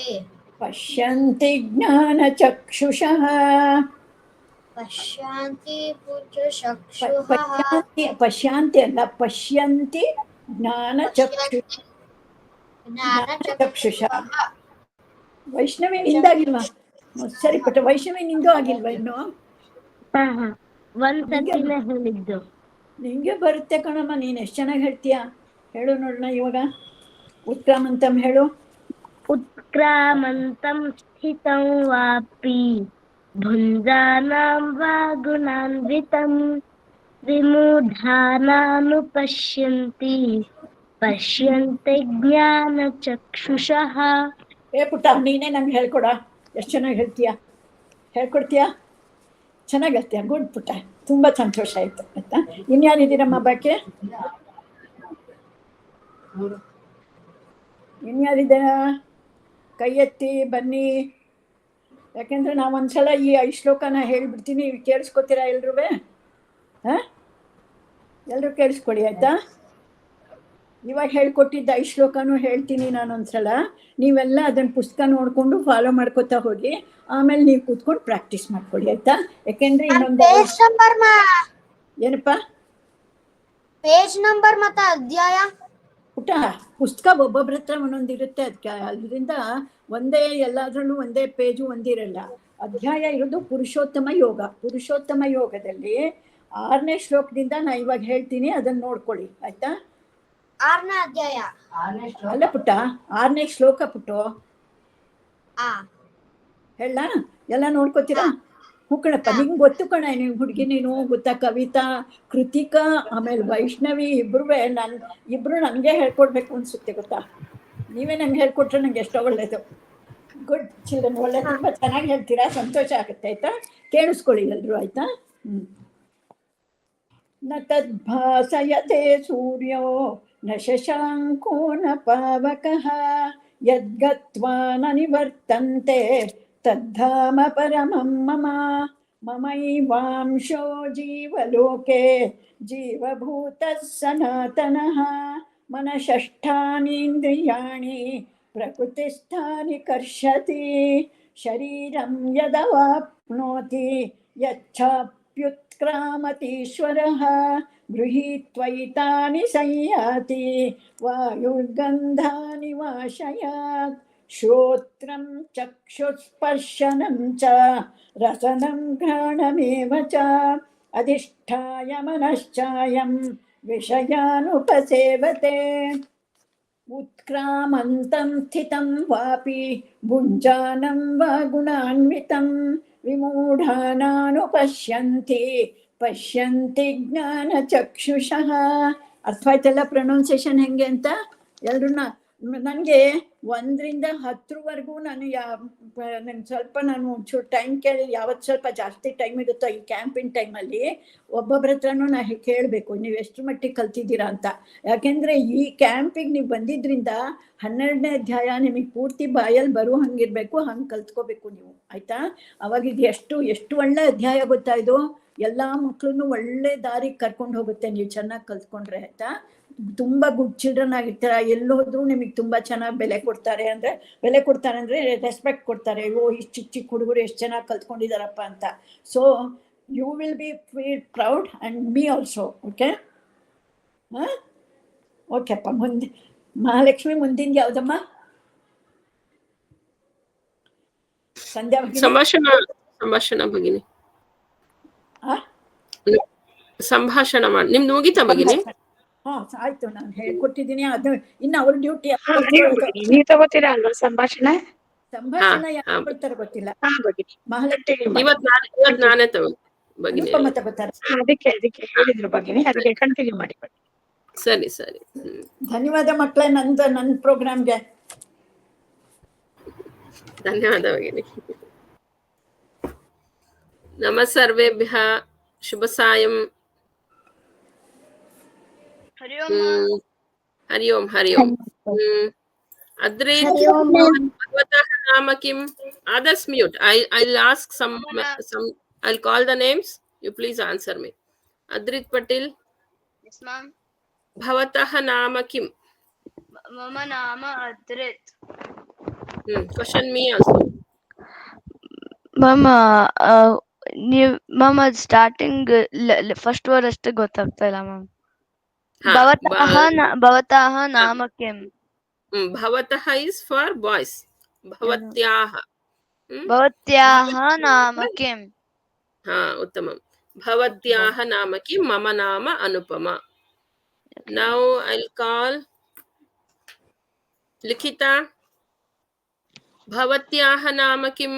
पश्यन्ति ज्ञानचक्षुषः पश्यन्ति पुरुषचक्षुः पश्यन्ति अल्ल पश्यन्ति ज्ञानचक्षुषः ವೈಷ್ಣವಿ ನಿಂದಾಗಿಲ್ವಾ ಸರಿ ಪುಟ್ಟ ವೈಷ್ಣವಿ ನಿಂದು ಆಗಿಲ್ವಾ ಇನ್ನು ಒಂದ್ಸತಿನೇ ಹೇಳಿದ್ದು ನಿಂಗೆ ಬರುತ್ತೆ ಕಣಮ್ಮ ನೀನು ಎಷ್ಟು ಚೆನ್ನಾಗಿ ಹೇಳ್ತೀಯಾ ಹೇಳು ನೋಡೋಣ ಇವಾಗ उत्क्रामन्तं ಹೇಳು उत्क्रामन्तं स्थितं वापि भुञ्जानां वा गुणान्वितं विमूढानानुपश्यन्ति पश्यन्ति ज्ञानचक्षुषः ಏ ಪುಟ್ಟ ನೀನೇ ನಂಗೆ ಹೇಳ್ಕೊಡ ಎಷ್ಟು ಚೆನ್ನಾಗಿ ಹೇಳ್ತೀಯಾ ಹೇಳ್ಕೊಡ್ತೀಯಾ ಚೆನ್ನಾಗಿ ಹೇಳ್ತೀಯಾ ಗುಡ್ ಪುಟ್ಟ ತುಂಬ ಸಂತೋಷ ಆಯಿತು ಆಯ್ತಾ ಇನ್ಯಾರಿದ್ದೀರಮ್ಮ ಬಾಕಿ ಇನ್ಯಾರಿದ್ದೀರಾ ಕೈ ಎತ್ತಿ ಬನ್ನಿ ಯಾಕೆಂದರೆ ನಾವು ಒಂದ್ಸಲ ಈ 5 ಶ್ಲೋಕನ ಹೇಳಿಬಿಡ್ತೀನಿ ಕೇಳಿಸ್ಕೊತೀರಾ ಎಲ್ರೂ ಹಾಂ ಎಲ್ಲರೂ ಕೇಳಿಸ್ಕೊಡಿ ಆಯಿತಾ ಇವಾಗ ಹೇಳ್ಕೊಟ್ಟಿದ್ದ 5 ಶ್ಲೋಕನೂ ಹೇಳ್ತೀನಿ ನಾನೊಂದ್ಸಲ ನೀವೆಲ್ಲ ಅದನ್ನ ಪುಸ್ತಕ ನೋಡಿಕೊಂಡು ಫಾಲೋ ಮಾಡ್ಕೋತಾ ಹೋಗಿ ಆಮೇಲೆ ನೀವು ಕೂತ್ಕೊಂಡು ಪ್ರಾಕ್ಟೀಸ್ ಮಾಡ್ಕೊಳ್ಳಿ ಆಯ್ತಾ ಯಾಕೆಂದ್ರೆ ಇನ್ನೊಂದು ಏನಪ್ಪ ಪೇಜ್ ನಂಬರ್ ಮತ್ತೆ ಅಧ್ಯಾಯ ಪುಟ್ಟ ಪುಸ್ತಕ ಒಬ್ಬೊಬ್ಬರ ಹತ್ರ ಒಂದೊಂದಿರುತ್ತೆ ಅದಕ್ಕೆ ಅದರಿಂದ ಒಂದೇ ಎಲ್ಲಾದ್ರಲ್ಲೂ ಒಂದೇ ಪೇಜು ಒಂದಿರಲ್ಲ ಅಧ್ಯಾಯ ಇರೋದು ಪುರುಷೋತ್ತಮ ಯೋಗದಲ್ಲಿ 6ನೇ ಶ್ಲೋಕದಿಂದ ನಾ ಇವಾಗ ಹೇಳ್ತೀನಿ ಅದನ್ನ ನೋಡ್ಕೊಳ್ಳಿ ಆಯ್ತಾ 6ನೇ ಅಧ್ಯಾಯ ಅಲ್ಲ ಪುಟ್ಟ 6ನೇ ಶ್ಲೋಕ ಪುಟ್ಟು ಹೇಳ ಎಲ್ಲ ನೋಡ್ಕೋತೀರಾ ಕಣಪ್ಪ ನಿಂಗೆ ಗೊತ್ತು ಕಣ ನೀವು ಹುಡುಗಿ ನೀನು ಗೊತ್ತಾ ಕವಿತಾ ಕೃತಿಕಾ ಆಮೇಲೆ ವೈಷ್ಣವಿ ಇಬ್ರು ನನಗೆ ಹೇಳ್ಕೊಡ್ಬೇಕು ಅನ್ಸುತ್ತೆ ಗೊತ್ತಾ ನೀವೇ ನಂಗೆ ಹೇಳ್ಕೊಟ್ರೆ ನಂಗೆ ಎಷ್ಟೋ ಒಳ್ಳೇದು ಗುಡ್ ಚಿಲ್ಡ್ರನ್ ಒಳ್ಳೆ ತುಂಬ ಚೆನ್ನಾಗಿ ಹೇಳ್ತೀರಾ ಸಂತೋಷ ಆಗುತ್ತೆ ಆಯ್ತಾ ಕೇಳಿಸ್ಕೊಳ್ಳಿ ಎಲ್ರು ಆಯ್ತಾ ನ ತದ್ಭಾಸಯತೆ ಸೂರ್ಯೋ ನ ಶಶಾಂಕೋ ನ ಪಾವಕಃ ಯದ್ಗತ್ವಾ ನ ನಿವರ್ತಂತೆ ತದ್ಧಾಮ ಪರಮಂ ಮಮ ಮಮೈವಾಂಶೋ ಜೀವಲೋಕೆ ಜೀವಭೂತಃ ಸನಾತನಃ ಮನಷಷ್ಠಾನೀಂದ್ರಿಯಾಣಿ ಪ್ರಕೃತಿಸ್ಥಾನಿ ಕರ್ಷತಿ ಶರೀರಂ ಯದವಾಪ್ನೋತಿ ಯಚ್ಛಾಪ್ಯುತ್ಕ್ರಾಮತೀಶ್ವರಃ ಗೃಹೀತ್ವೈತಾನಿ ಸಂಯಾತಿ ವಾಯುರ್ಗಂಧಾನಿ ವಾಶಯಾತ್ श्रोत्रं चक्षुस्पर्शनं च रसनं घ्राणमेव च अधिष्ठाय मनश्चायं विषयानुपसेवते उत्क्रामन्तं स्थितं वापि भुञ्जानं वा गुणान्वितं ವಿಮೂಢಾನಾನುಪಶ್ಯಂತಿ ಪಶ್ಯಂತಿ ಜ್ಞಾನಚಕ್ಷುಷಃ. ಅರ್ಥ ಆಯ್ತಲ್ಲ ಪ್ರೊನೌನ್ಸಿಯೇಷನ್ ಹೆಂಗೆ ಅಂತ ಎಲ್ರನ್ನ. ನನಗೆ 1 ರಿಂದ 10 ನಾನು ನನ್ಗೆ ಸ್ವಲ್ಪ ನಾನು ಒಂಚೂರು ಟೈಮ್ ಕೇಳಿ ಯಾವತ್ತು ಸ್ವಲ್ಪ ಜಾಸ್ತಿ ಟೈಮ್ ಇರುತ್ತೋ ಈ ಕ್ಯಾಂಪಿನ ಟೈಮಲ್ಲಿ ಒಬ್ಬೊಬ್ಬರ ಹತ್ರನೂ ನಾ ಕೇಳಬೇಕು ನೀವು ಎಷ್ಟು ಮಟ್ಟಿಗೆ ಕಲ್ತಿದ್ದೀರಾ ಅಂತ. ಯಾಕೆಂದರೆ ಈ ಕ್ಯಾಂಪಿಗೆ ನೀವು ಬಂದಿದ್ರಿಂದ 12ನೇ ಅಧ್ಯಾಯ ನಿಮಗೆ ಪೂರ್ತಿ ಬಾಯಲ್ಲಿ ಬರೋ ಹಂಗಿರ್ಬೇಕು, ಹಂಗೆ ಕಲ್ತ್ಕೋಬೇಕು ನೀವು, ಆಯ್ತಾ? ಅವಾಗ ಇದು ಎಷ್ಟು ಒಳ್ಳೆ ಅಧ್ಯಾಯ ಗೊತ್ತಾ ಇದು. ಎಲ್ಲ ಮಕ್ಕಳನ್ನು ಒಳ್ಳೆ ದಾರಿಗೆ ಕರ್ಕೊಂಡು ಹೋಗುತ್ತೆ ನೀವು ಚೆನ್ನಾಗಿ ಕಲ್ತ್ಕೊಂಡ್ರೆ, ಆಯ್ತಾ? ತುಂಬ ಗುಡ್ ಚಿಲ್ಡ್ರನ್ ಆಗಿರ್ತೀರ, ಎಲ್ಲೋದ್ರೂ ನಿಮಗೆ ತುಂಬ ಚೆನ್ನಾಗಿ ಬೆಲೆ ಕೊಡ್ತಾರೆ ಅಂದರೆ ರೆಸ್ಪೆಕ್ಟ್ ಕೊಡ್ತಾರೆ. ಅಯ್ಯೋ ಇಷ್ಟು ಚಿಕ್ಕ ಹುಡುಗರು ಎಷ್ಟು ಚೆನ್ನಾಗಿ ಕಲ್ತ್ಕೊಂಡಿದ್ದಾರಪ್ಪ ಅಂತ. So you will be feel proud and me also. Okay ಹಾಂ, ಓಕೆಪ್ಪ. ಮುಂದೆ ಮಹಾಲಕ್ಷ್ಮಿ, ಮುಂದಿನ ಯಾವುದಮ್ಮ? ಸಂಧ್ಯಾ ಸಂಭಾಷಣ ಭಗಿನಿ. ಆ? ಸಂಭಾಷಣ ಮಾಡಿ ನಿಮ್ದು ಮುಗಿತಾ ಭಗಿನಿ? ಹಾ ಆಯ್ತು, ನಾನು ಹೇಳ್ಕೊಟ್ಟಿದ್ದೀನಿ. ಅದು ಇನ್ನು ಅವ್ರ ಡ್ಯೂಟಿ. ನೀವು ತಗೋತೀರಾ ಅಲ್ವಾ ಸಂಭಾಷಣೆ? ಸಂಭಾಷಣೆ ಯಾರು ಕೊಡ್ತಾರೆ ಗೊತ್ತಿಲ್ಲ. ಮಹಾಲಕ್ಷ್ಮಿ ಇವತ್ ನಾನೇ ತಗೋ ಭಗಿನಿ. ಅನುಪಮ ತಗೋತಾರೆ. ಅದಕ್ಕೆ ಹೇಳಿದ್ರು ಭಗಿನಿ, ಅದಕ್ಕೆ ಕಂಟಿನ್ಯೂ ಮಾಡಿ. ಸರಿ. ಧನ್ಯವಾದ ಮಕ್ಕಳೇ, ನನ್ನ ಪ್ರೋಗ್ರಾಮ್ಗೆ ಧನ್ಯವಾದ ಭಗಿನಿ. ನಮ ಸರ್ವೇಭ್ಯಃ ಶುಭ ಸಾಯಂ. ಹರಿ ಓಂ. ಹರಿ ಓಂ. Adrit, Bhagvatah Nama Kim? Others mute. I'll ask some. I'll call the names. You please answer me. Adrit Patil. Yes, ma'am. Bhavatah Nama Kim? Mama nama Adrit. Question me also. Mama, mama starting first word ಅಷ್ಟೇ ಗೊತ್ತಾಗ್ತಾ ಇಲ್ಲ ma'am. ಭವತಃ ನಾಮ ಕಿಂ? Bhavatah is for boys. Bhavatyaha. ಭವತ್ಯಾಹ ನಾಮ ಕಿಂ? Uttamam. Bhavatyaha nama kim? Mama nama Anupama. Now I'll call Likhita. Bhavatyaha nama kim?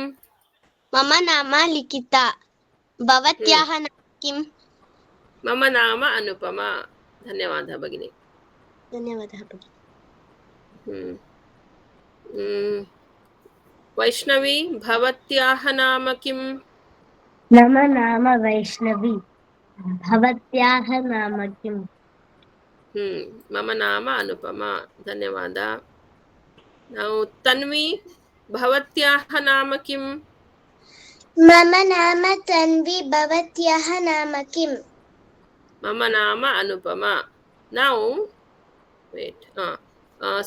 Mama nama Likita. Bhavatyaha nama kim? Mama nama Anupama. ಧನ್ಯವಾದ ಭಗಿನಿ. ಧನ್ಯವಾದ ಭಗಿನಿ. ವೈಷ್ಣವಿ, ಭವತ್ಯಾಹ ನಾಮ ಕಿಂ? ಮಮ ನಾಮ ವೈಷ್ಣವಿ. ಭವತ್ಯಾಹ ನಾಮ ಕಿಂ? ಮಮ ನಾಮ ಅನುಪಮ. ಧನ್ಯವಾದ. ನಾವು ತನ್ವಿ, ಭವತ್ಯಾಹ ನಾಮ ಕಿಂ? ಮಮ ನಾಮ ತನ್ವಿ. ಭವತ್ಯಾಹ ನಾಮ ಕಿಂ? ಮಮ ನಾಮ ಅನುಪಮ. ನಾವು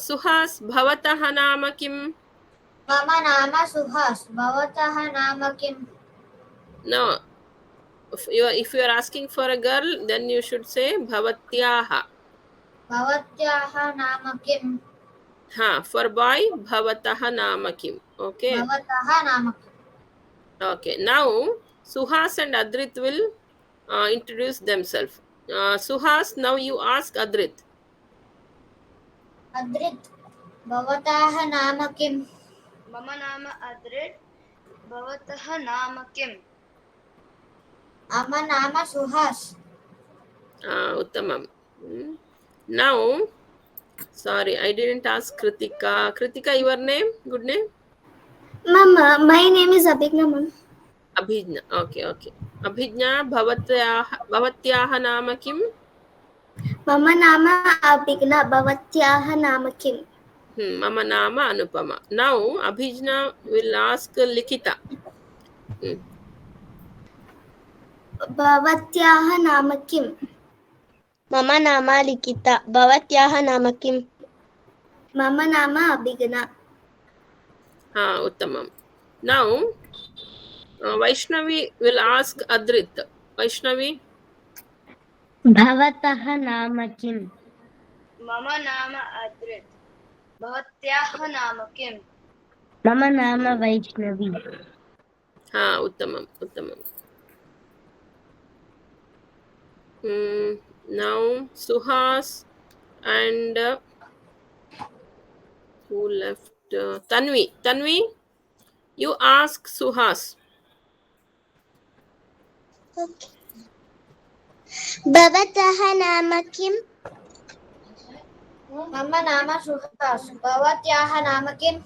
ಸುಹಾಸ್, ಭವತಃ ನಾಮ ಕಿಂ? ಮಮ ನಾಮ ಸುಹಾಸ್. ಭವತಃ ನಾಮ ಕಿಂ? No. If you are asking for a girl, then you should say bhavatyaha. ಭವತ್ಯಾಹ ನಾಮ ಕಿಂ? For boy, bhavatah nama kim. Okay. ಭವತಃ ನಾಮ ಕಿಂ? Okay. Now Suhas and Adrit will introduce themselves. Suhas, now you ask Adrit. Adrit, ಭವತಃ ನಾಮ ಕಿಂ? ಮಮ ನಾಮ ಅದ್ರಿತ್. ಭವತಃ ನಾಮ ಕಿಂ? ಮಮ ನಾಮ Suhas. Uttamam. Now, sorry, I didn't ask Kritika. Kritika, your name? Good name? Ma'am, my name is Abhigna, ma'am. Abhijna. Okay. Abhijna, bhavatyaha nama kim? Mama nama Abhigna. Bhavatyaha nama kim? Mama nama Anupama. Now, Abhijna will ask Likhita. Bhavatyaha nama kim? Mama nama Likita. Bhavatyaha nama kim? Mama nama Abhigna. Uttamam. Now, Vaishnavi will ask Adrit. Vaishnavi. ಭವತಃ ನಾಮ ಕಿಂ? ಮಮ ನಾಮ ಅದ್ರಿತ್. ಭವತ್ಯಾಹ ನಾಮ ಕಿಂ? मम नाम वैष्णवी. हा, उत्तमम् उत्तमम्. Now Suhas and who left? Tanvi, you ask Suhas. भवतः नाम किम्? मम नाम सुहास. भवत्याः नाम किम्?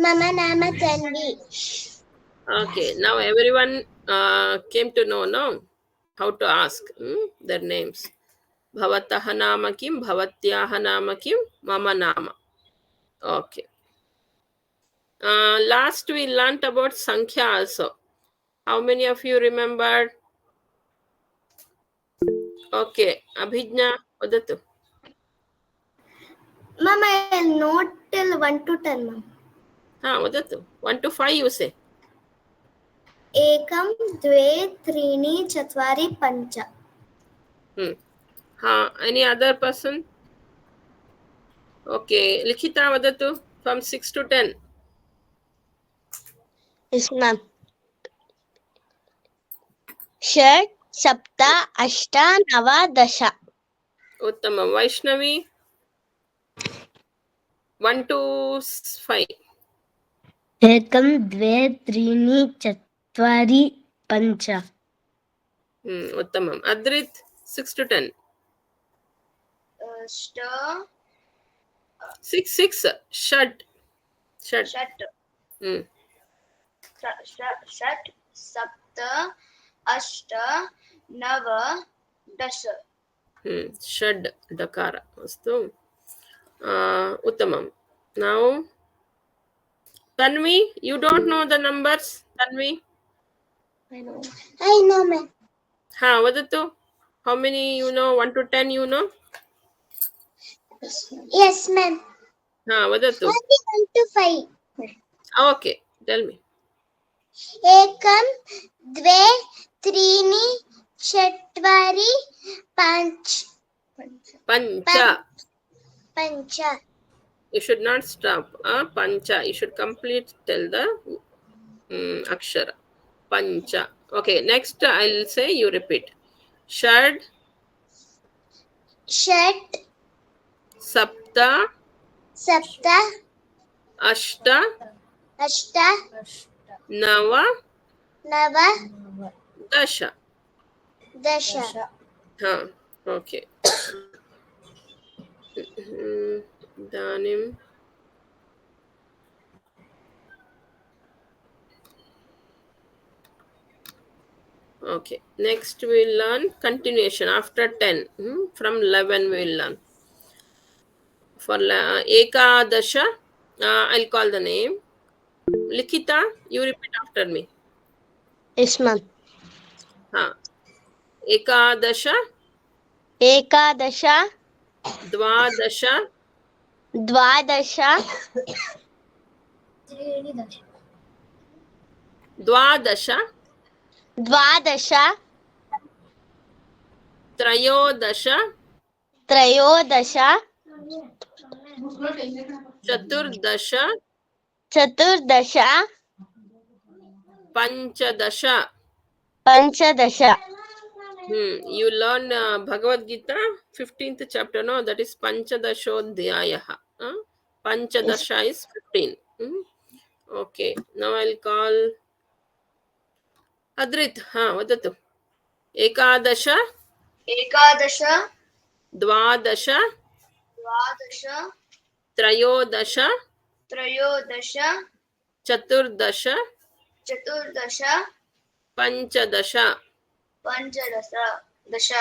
मम नाम तन्वी. Okay, now everyone came to know now how to ask their names. Bhavatah nama kim, bhavatyah nama kim, mama nama. Okay. Last we learnt about Sankhya also. How many of you remembered? Okay, Abhijna, vadatu. Mama, I'll note till 1 to 10, ma'am. Vadatu. 1 to 5 you say. एकं द्वे त्रीणि चत्वारि पञ्च. Any other person? Okay, Likhita vadatu from 6 to 10. Yes, ma'am. षट् सप्त अष्ट नव दश. Uttamam. Vaishnavi 1 to 5. एकं द्वे त्रीणि चत्वारि पञ्च. Uttamam. Adrit 6 to 10. 6 षट्. षट् सप्त अष्ट नव दश. षड् dakara. Astu. Uttamam. Now Tanvi, you don't know the numbers. Tanvi. I know, ma'am. Vadatu. How many you know? 1 to 10 you know? Yes, ma'am. Vadatu. 1 to 5. Okay, tell me. एकं द्वे त्रीणि चत्वारि पञ्च. Pancha. पञ्च. You should not stop. Pancha. You should complete till the akshara. Pancha. Okay, next I'll say you repeat. Shad. षट् Sapta. सप्त Ashta. अष्ट Nava. नव Dasha. दश. Okay. Danim. Okay. Next we'll learn continuation after 10. From 11 we'll learn. For Ekadasha, I'll call the name. Likhita, you repeat after me. Yes, ma'am. Ekadasha. एकादश Dvadasha. द्वादश Dvadasha. द्वादश Trayodasha. त्रयोदश Chaturdasha. चतुर्दश Panchadasha. पञ्चदश. You learn Bhagavad Gita 15th chapter, no? That is Panchadashodhyayaha. Panchadasha is 15. Okay. Now I'll call Adrit. Vadatu. Ekadasha. एकादश Dvadasha. द्वादश Trayodasha. त्रयोदश Chaturdasha. चतुर्दश Panchadasha. पञ्चदश दश.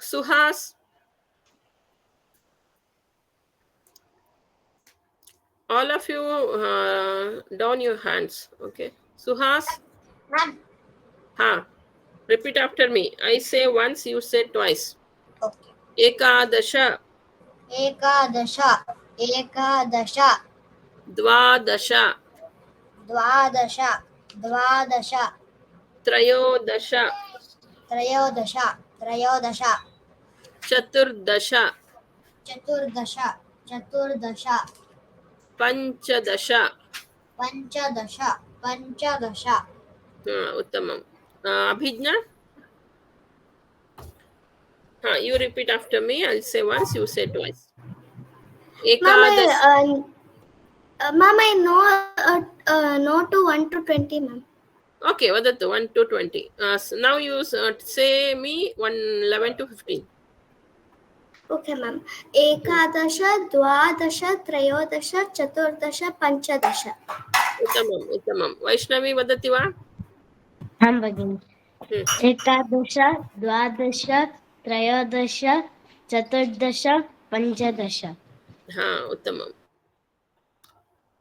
Suhas. All of you down your hands. Okay. Suhas. Ma'am. Repeat after me. I say once, you say twice. Okay. Ekadasha. एकादश एकादश Dvadasha. द्वादश द्वादश Trayodasha. त्रयोदश त्रयोदश Chaturdasha. ಚತುರ್ದಶ ಚತುರ್ದಶ ಪಂಚದಶ. ಪಂಚದಶ ಪಂಚದಶ ಉತ್ತಮಂ. Abhijna, you repeat after me. I'll say once, you say twice. Ekadash. Ma'am, I know to 1 to 20, ma'am. Okay, vadatu 1 to 20. Now you say me 11 to 15. Okay, ma'am. ಏಕಾದಶ ದ್ವಾದಶ ತ್ರಯೋದಶ ಚತುರ್ದಶ ಪಂಚದಶ. Uttamam, uttamam. Vaishnavi vadati va? आं भगिनि एकादश द्वादश त्रयोदश चतुर्दश पञ्चदश. Uttamam.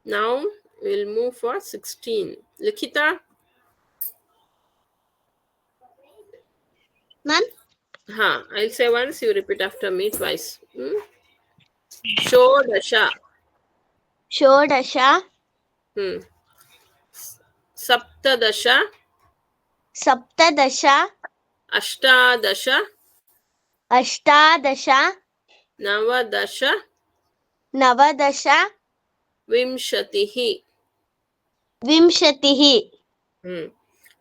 Now we'll move for 16. Likhita? Ma'am? I'll say once, you repeat after me twice. Shodasha. ಷೋಡಶ Saptadasha. ಸಪ್ತದಶ Ashtadasha. ಅಷ್ಟಾದಶ Navadasha. ನವದಶ Vimshatihi. ವಿಂಶತಿಃ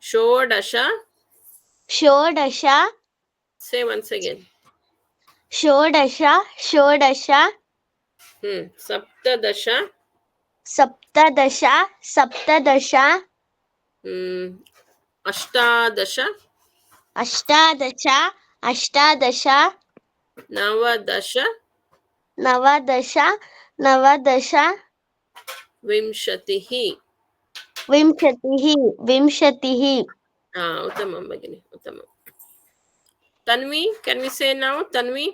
Shodasha. ಷೋಡಶ Say once again. ಷೋಡಶ ಷೋಡಶ Saptadasha. ಸಪ್ತದಶ ಸಪ್ತದಶ Ashtadasha. ಅಷ್ಟಾದಶ ಅಷ್ಟಾದಶ Navadasha. ನವದಶ ನವದಶ Vimshatihi. ವಿಂಶತಿಃ ವಿಂಶತಿಃ Uttamam bagini, uttamam. Tanvi, can we say now? Tanvi?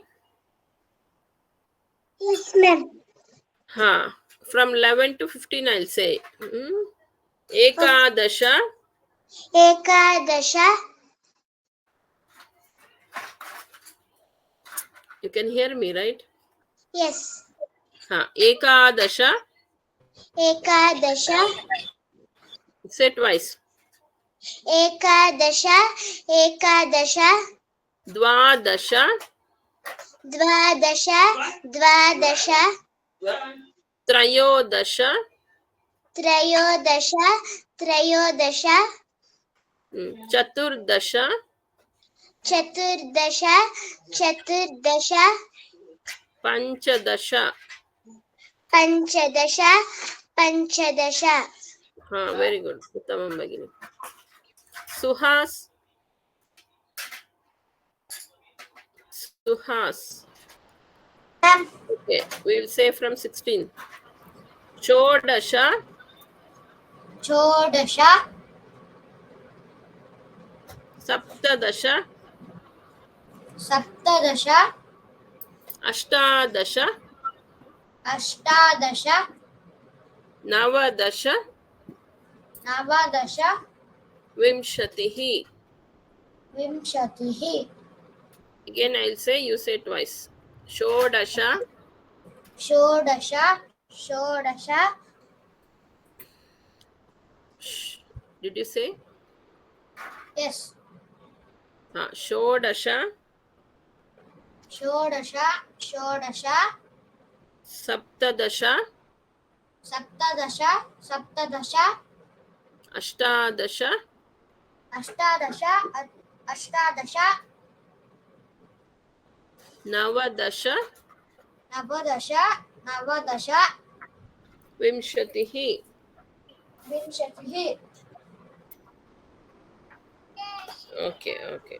Yes, ma'am. From 11 to 15 I'll say. Ekadasha. ಏಕಾದಶ You can hear me, right? Yes. Ekadasha. ಏಕಾದಶ Say twice. ಏಕಾದಶ ಏಕಾದಶ Dvadasha. ದ್ವಾದಶ ದ್ವಾದಶ Trayodasha. ತ್ರಯೋದಶ ತ್ರಯೋದಶ Chaturdasha. ಚತುರ್ದಶ ಚತುರ್ದಶ Panchadasha. ಪಂಚದಶ ಪಂಚದಶ Very good. Uttamam bagini. Suhas. Suhas. Okay, we will say from 16. Chodasha. ಷೋಡಶ Saptadasha. ಸಪ್ತದಶ Ashtadasha. ಅಷ್ಟಾದಶ Navadasha. ನವದಶ Vimshatihi. ವಿಂಶತಿಃ Again I'll say, you say twice. Shodasha. ಷೋಡಶ ಷೋಡಶ Did you say? Yes Shodasha. ಷೋಡಶ ಷೋಡಶ Saptadasha. ಸಪ್ತದಶ ಸಪ್ತದಶ Ashtadasha. ಅಷ್ಟಾದಶ ಅಷ್ಟಾದಶ Navadasha. ನವದಶ ನವದಶ Vimshatihi. ವಿಂಶತಿಃ Okay.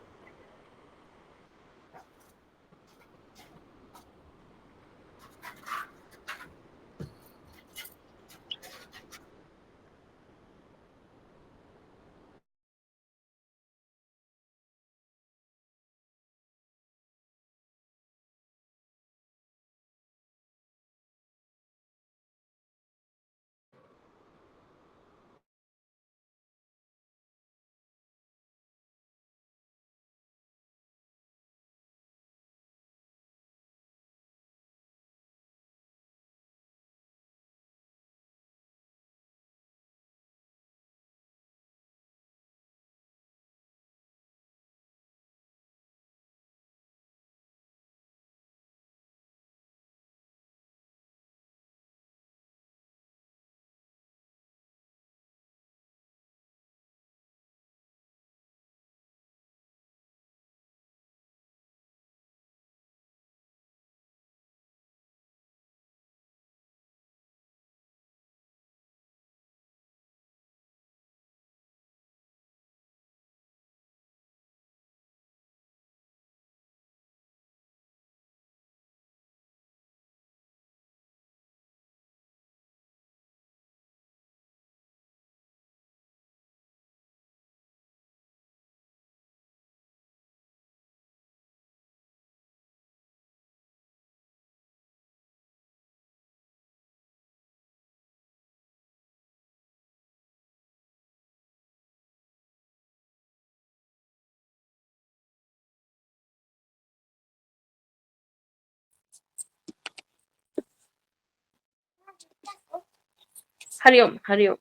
Hari Om, Hari Om.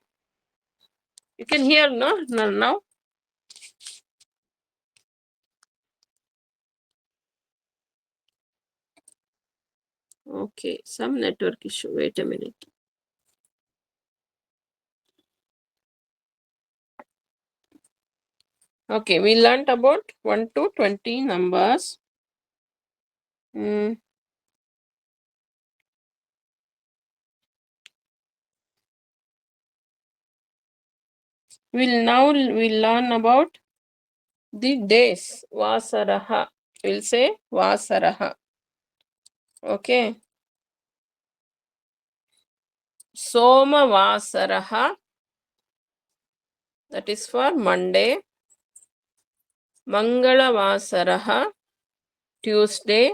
You can hear, no? Now? Okay, some network issue. Wait a minute. Okay, we learned about 1 to 20 numbers. We'll learn about the days. Vasaraha. We'll say Vasaraha. Okay. Soma Vasaraha. That is for Monday. Mangala Vasaraha. Tuesday.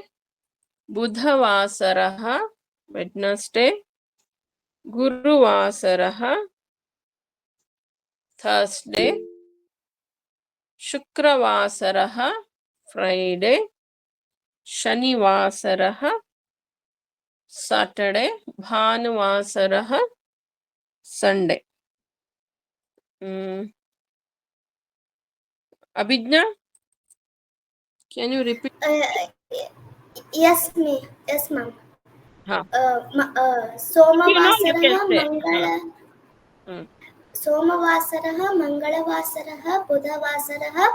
Buddha Vasaraha. Wednesday. Guru Vasaraha. Thursday. Shukra Vasaraha. Friday. Shani Vasaraha. Saturday. Bhanu Vasaraha. Sunday. Abhijna, can you repeat? Yes, ma'am. Huh. Somavasarah, Mangala. Somavasarah, Mangalavasarah, Budhavasarah,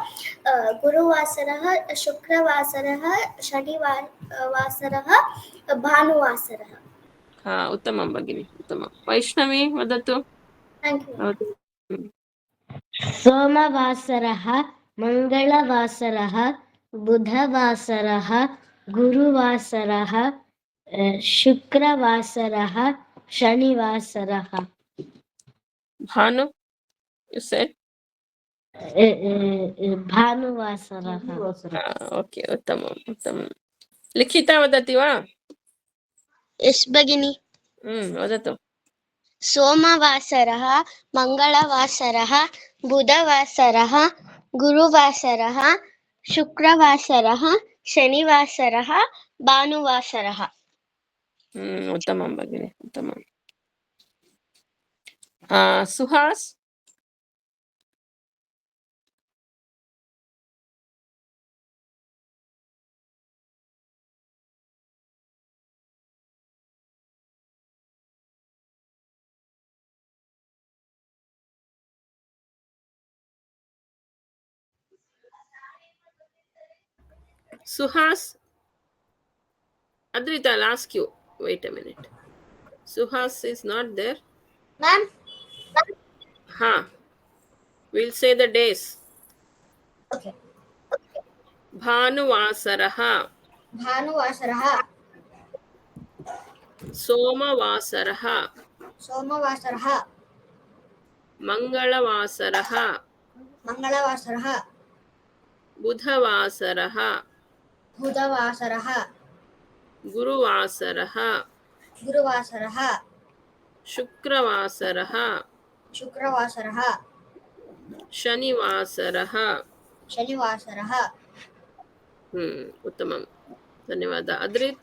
Guruvasarah, Shukravasarah, Shanivasarah, Bhanuvasarah. Ha, uttamam bagini, uttamam. Vaishnavi, vadatu. Thank you. सोमवासरः मङ्गलवासरः बुधवासरः गुरुवासरः शुक्रवासरः शनिवासरः Bhanu, you said? भानुवासरः Okay, uttamam. Likhita vadati va? Yes, Bagini. Vadatu. सोमवासरः मङ्गलवासरः बुधवासरः गुरुवासरः शुक्रवासरः शनिवासरः भानुवासरः. Uttamam bagini, uttamam. Suhas? Suhas? Adrita, I'll ask you. Wait a minute. Suhas is not there. Ma'am. We'll say the days. Okay. Bhanuvasaraha. Bhanuvasarah. Somavasaraha. Somavasarah. Mangalavasaraha. Mangalavasarah. Budhavasaraha. Budhavasarah. Guruvasaraha. Guruvasarah. Shukravasaraha. Shukravasarah. Shanivasaraha. Shanivasarah. Uttamam. Dhanyavada. Adrit,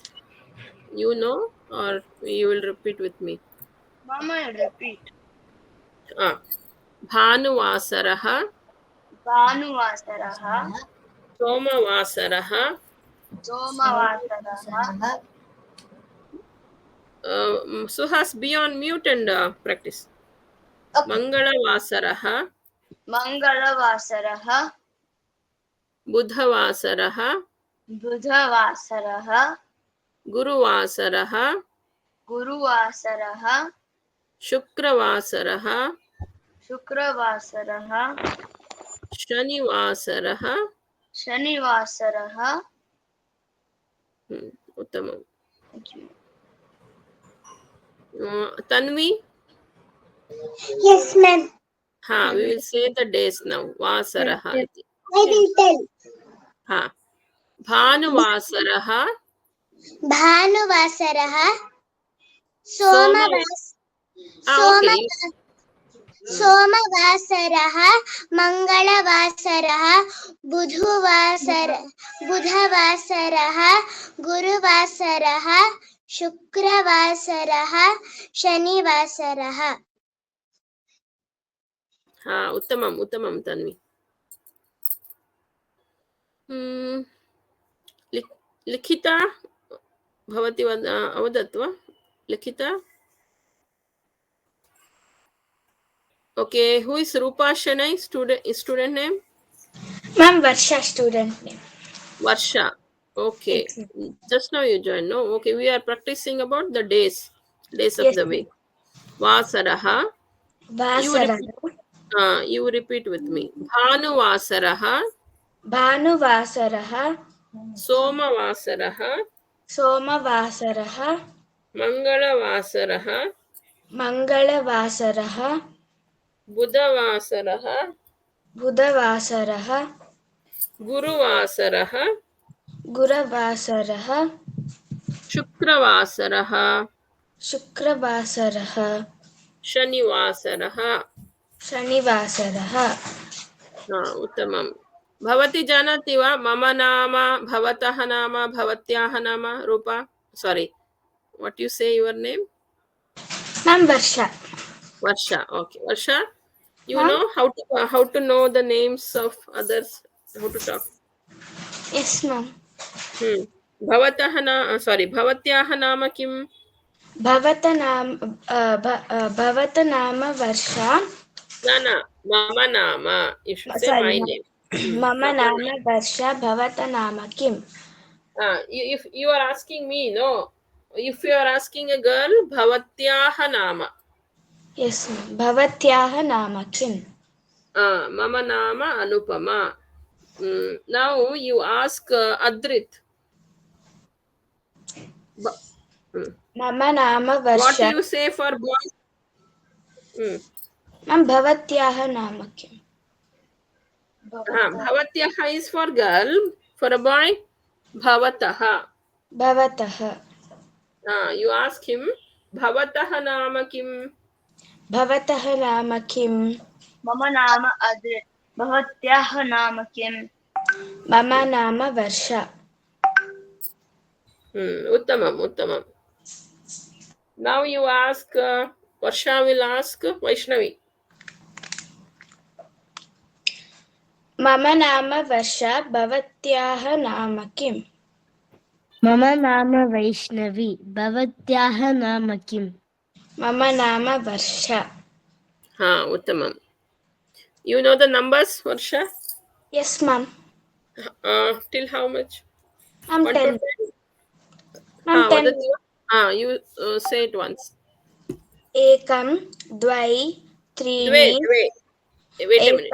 you know or you will repeat with me? Mama, repeat. Bhanuvasaraha. Bhanuvasaraha. Somavasaraha. Somavasaraha. Suhas, be on mute and practice. Okay. Mangalavasaraha. Mangalavasaraha. Budhavasaraha. Budhavasaraha. Guruvasaraha. Guruvasaraha. Shukravasaraha. Shukravasaraha. Shanivasaraha. Shanivasaraha. Uttamam. Thank you. Tanvi? Yes, ma'am. We will say the days now. Vasaraha. I will tell. Bhanuvasaraha. Bhanuvasarah. सोमवासरः मङ्गलवासरः बुधवासरः गुरुवासरः शुक्रवासरः शनिवासरः हा उत्तमम् उत्तमं तन्वी. लिखिता भवती अवदत् वा? लिखिता. Okay, who is Rupa Shanai? Student name? Ma'am, Varsha, student name. Varsha. Okay. Yes, ma'am. Just now you joined, no? Okay, we are practicing about the days of Yes, the ma'am. week. Vasaraha. Vasara. You repeat with me. Bhanuvasaraha. Bhanuvasaraha. Somavasaraha. Somavasaraha. Mangalavasaraha. Mangalavasaraha. Budhavasaraha. Budhavasaraha. Guruvasaraha. Guravasaraha. Shukravasaraha. Shukravasaraha. Shanivasaraha. Shanivasaraha. उत्तमं. भवती जानाति वा मम नाम भवतः नाम भवत्याः नाम रूपा? Sorry, what you say your name? Ma'am, Varsha. Varsha. Okay, Varsha, you Ma'am? know how to know the names of others, how to talk. Yes, ma'am. भवत्याः नाम किम्? Bhavata naam Varsha. न मम नाम. You should say Sorry, my ma'am. name. Mama nama Varsha. Bhavata nama Kim. If you are asking me, no. If you are asking a girl, भवत्याः नाम. Yes, ma'am. Bhavatyaha nama Kim. Mama nama Anupama. Now you ask Adrit. Mama nama What Varsha. you say for boy? Ma'am, Bhavatyaha nama Kim. Bhavatyaha is for girl. For a boy, Bhavataha. Bhavataha. You ask him, Bhavataha nama kim? Bhavataha nama Kim. मम नाम अद्रित भवत्याः नाम किम् Mama nama Varsha. Uttamam. Now you ask, Varsha will ask Vaishnavi. Mama nama Varsha. Bhavatyaha nama Kim. मम नाम वैष्णवी भवत्याः नाम किम्? Mama nama Varsha. Uttamam. You know the numbers, Varsha? Yes, ma'am. Till how much? I'm 1 to 10. 10. I'm 10. You say it once. Ekam, Dvai, Trini. Wait a minute.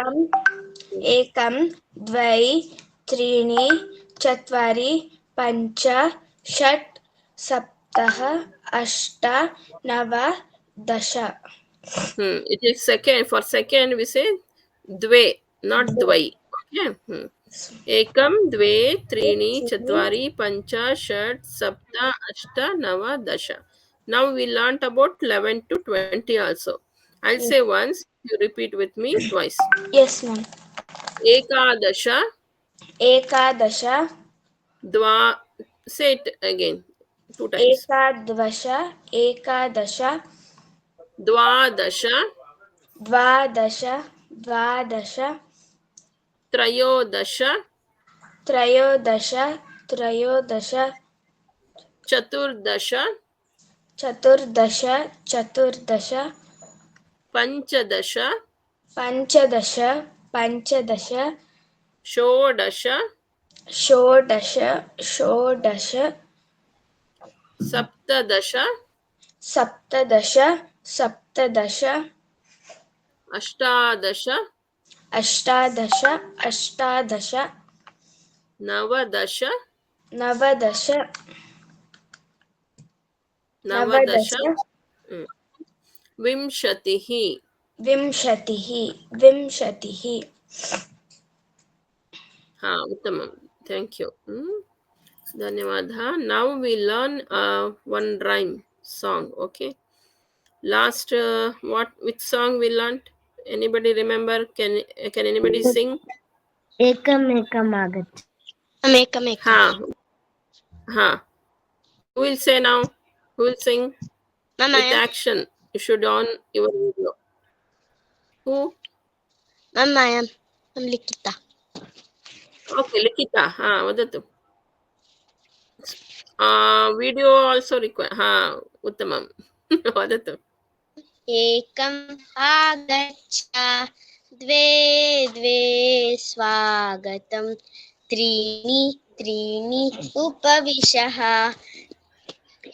Ekam, Dvai, Trini, Chatvari, Pancha, Shat, Saptaha, Ashta, Nava, Dasha. It is second. For second, we say dve, not dvai. Okay. Ekam, dve, trini, chatvari, pancha, shat, sapta, ashta, nava, dasha. Now we learnt about 11 to 20 also. I'll say once. You repeat with me twice. Yes, ma'am. Ekadasha. Ekadasha. Dva. Say it again. 2 times. Ekadvasha. Ekadasha. Dvadasha. Dvadasha. Dvadasha. Trayodasha. Trayodasha. Trayodasha. Chaturdasha. Chaturdasha. Chaturdasha. Panchadasha. Panchadasha. Panchadasha. Shodasha. Shodasha. Shodasha. Saptadasha. Saptadasha. Saptadasha. Ashtadasha. Ashtadasha. Ashtadasha. Navadasha. Navadasha. Navadasha. Vimshatihi. Vimshatihi. Vimshatihi. Uttamam. Thank you. Dhanyavadha. Now we learn one rhyme song. Okay. Last, which song we learned? Anybody remember? Can anybody sing? एकम् आगच्छ. Who will say now? Who will sing? Mama. With action. You should on your video. Who? Mama, I'm Likita. Okay, Likita, वदतु. Video also required. उत्तमं. वदतु. एकम् आगच्छ, द्वे द्वे स्वागतं, त्रीणि त्रीणि उपविशः,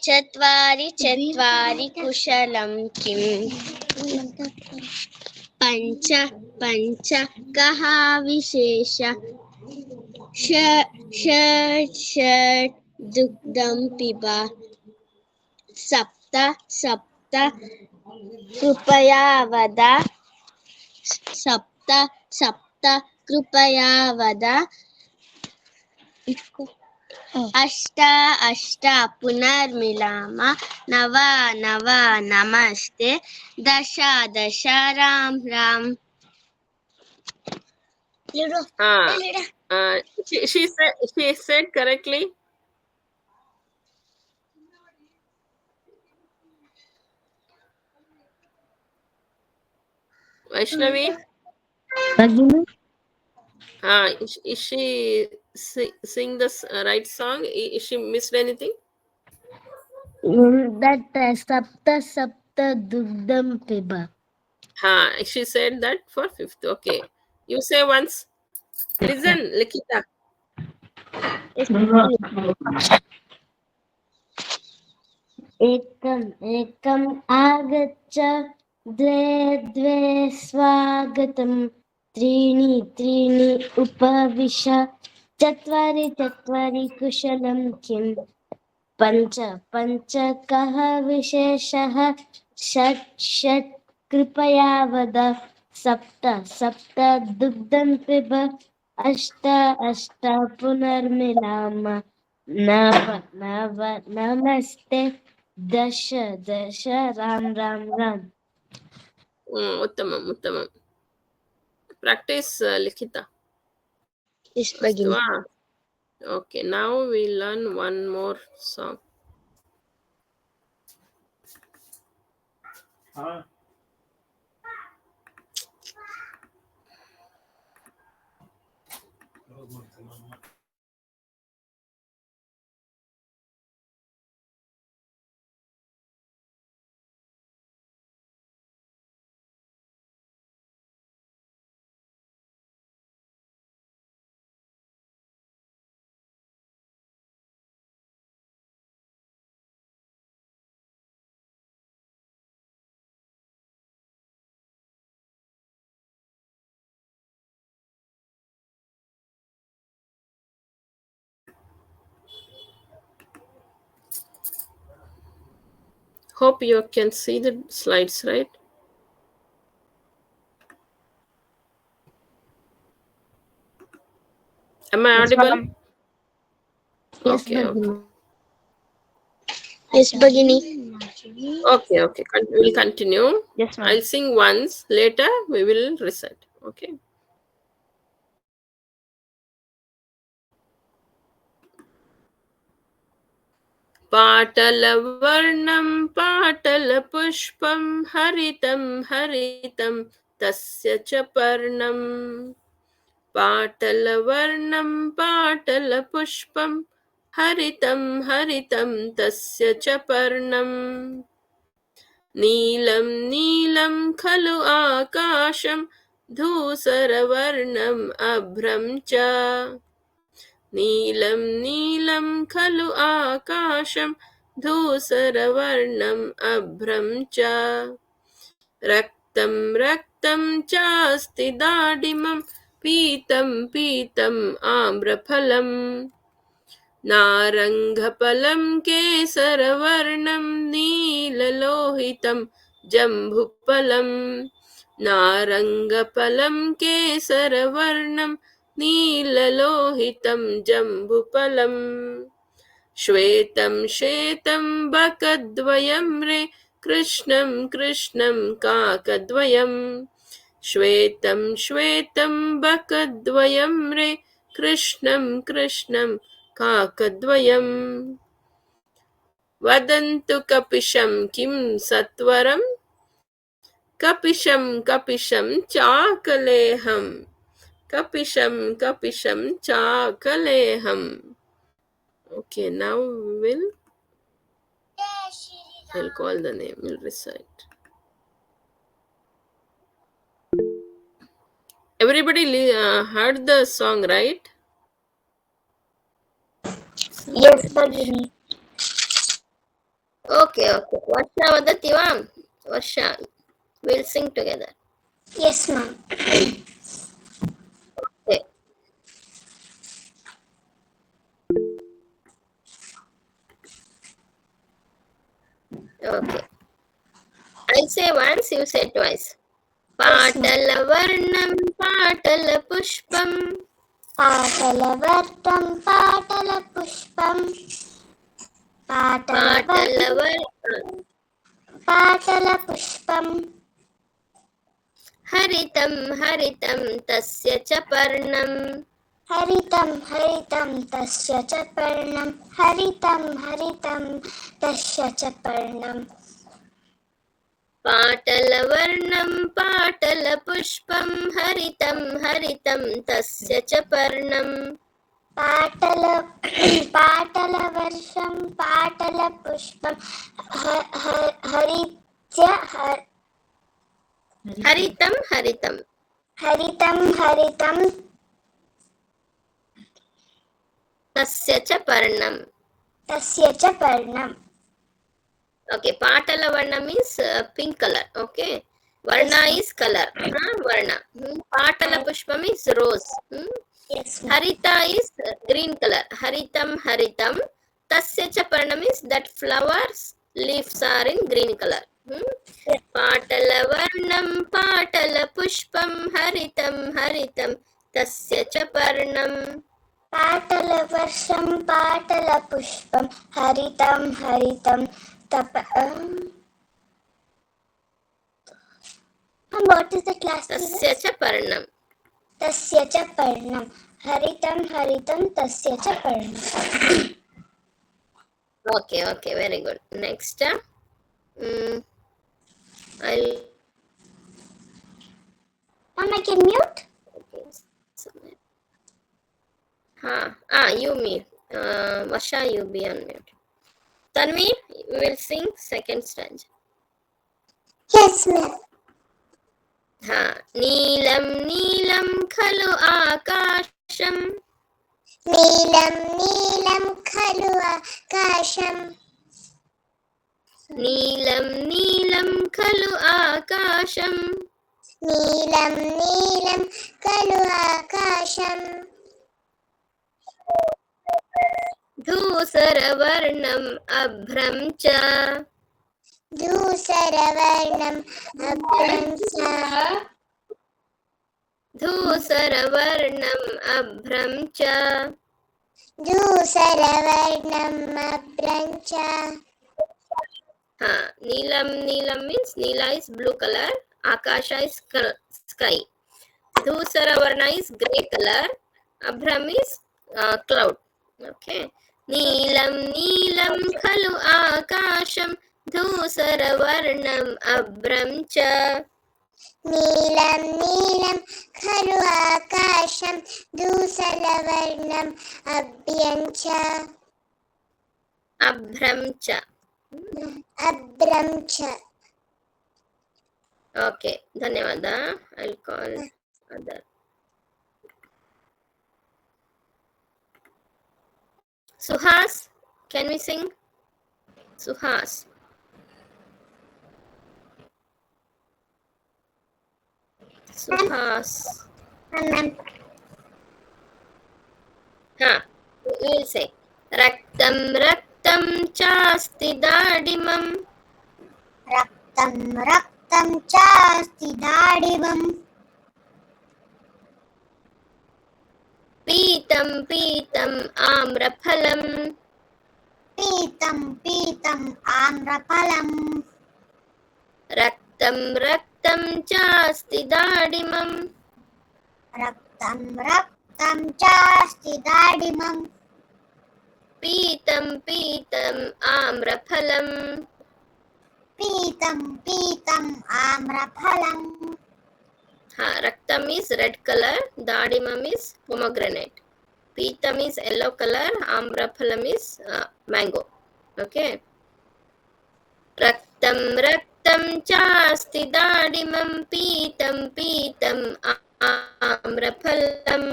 चत्वारि चत्वारि कुशलं किम्, पञ्च पञ्च कः विशेषः, षट् षट् दुग्धं पिब, सप्त सप्त कृपया वद, सप्त सप्त कृपया वद, अष्ट अष्ट पुनर्मिलाम, नव नव नमस्ते, दश दश Ram Ram. She said correctly. Vaishnavi, Bhagini? is she sing this right song? Is she missed anything? In that sapta sapta dugdam piba. She said that for fifth. Okay, you say once. Listen, Likita. एकम् एकम् आगच्छ, द्वे द्वे स्वागतं, त्रीणि त्रीणि उपविश, चत्वारि चत्वारि कुशलं किम्, पञ्च पञ्च कः विशेषः, षट् षट् कृपया वद, सप्त सप्त दुग्धं पिब, अष्ट अष्ट पुनर्मिलाम, नव नव नमस्ते, दश दश राम राम राम. उत्तमं. Practice, Likita. Yes, Bhagini. Okay, now we learn one more song. Hope you can see the slides, right? Am I audible? Yes, Okay. Yes, Bhagini. Okay. We'll continue. Yes, ma'am. I'll sing once. Later, we will recite. Okay. पाटलवर्णं पाटलपुष्पं हरितं हरितं तस्य च पर्णम् पाटलवर्णं पाटलपुष्पं हरितं हरितं तस्य च पर्णम् नीलं नीलं खलु आकाशं धूसरवर्णम् अभ्रं च नीलं नीलं खलु आकाशं धूसरवर्णम् अभ्रं च रक्तं रक्तं चास्ति दाडिमं पीतं पीतम् आम्रफलम् नारङ्गफलं केसरवर्णं नीललोहितं जम्बुफलम् नारङ्गफलं केसरवर्णं नीललोहितं जम्बुफलम् श्वेतं श्वेतं बकद्वयं रे कृष्णं कृष्णं काकद्वयम् श्वेतं श्वेतं बकद्वयं रे कृष्णं कृष्णं काकद्वयम् वदन्तु कपिशं किं सत्वरं कपिशं कपिशं चाकलेहं कपिशं कपिशं चाकलेहं. Okay, now I'll call the name, we'll recite. Everybody heard the song, right? Yes, Bhagini. Okay. Varsha vadati va? Varsha. We'll sing together. Yes, ma'am. Okay. Okay. I'll say once, you say twice. पाटलवर्णं पाटलपुष्पं पाटलवर्णं पाटलपुष्पं पाटलपुष्पं हरितं हरितं तस्य च पर्णं हरितं हरितं तस्य च पर्णं हरितं हरितं तस्य च पर्णं पाटलवर्णं पाटलपुष्पं हरितं हरितं तस्य च पर्णं पाटलवर्षं पाटलपुष्पं हरितं हरितं हरितं हरितं तस्य च पर्णं तस्य च पर्णं. Okay, Patalavarna means pink color. Okay, Varna is color. Varna. Patala Pushpam is rose. Yes, Harita is green color. Haritam Haritam. Tasya cha Parnam is that flowers leaves are in green color. Patalavarnam Patala Pushpam Haritam Haritam Tasya cha Parnam. पाटलवर्षं पाटलपुष्पं हरितं हरितं What is the class? Tasya cha Parnam. तस्य च पर्णं हरितं हरितं तस्य च पर्णं. Okay, very good. Next, Mom, I can mute? You me. Vasha, you be on mute. Tanvi, we will sing second stanza. Yes, ma'am. नीलं नीलं खलु आकाशं नीलं नीलं खलु आकाशं नीलं नीलं खलु आकाशं नीलं नीलं खलु आकाशं धूसरवर्णम् अभ्रं च धूसरवर्णम् अभ्रं च धूसरवर्णम् अभ्रं च धूसरवर्णम् अभ्रं च. नीलम नीलम means Neela is blue color, Akasha is sky, Dhusara Varna is grey color, Abhram is cloud. Okay. Neelam Neelam Khalu Akasham Dhusara Varnam Abhram cha. नीलं नीलं खलु आकाशं धूसरवर्णम् अभ्रं च Abhram cha. अभ्रं च. Okay, धन्यवाद. I'll call other. Suhas, can we sing? Suhas. Suhas. We'll say Raktam Raktam Chasti Dadimam. रक्तं रक्तं चास्ति दाडिमम् पीतं पीतं आम्रफलं पीतं पीतं आम्रफलम् रक्तं रक्तं चास्ति दाडिमम् रक्तं रक्तं चास्ति दाडिमम् पीतं पीतं आम्रफलं पीतं पीतम् आम्रफलम्. Raktam is red color, Dadimam is pomegranate. Peetam is yellow color, Amraphalam is mango. Okay. Raktam raktam chasti Dadimam Peetam Peetam Amraphalam.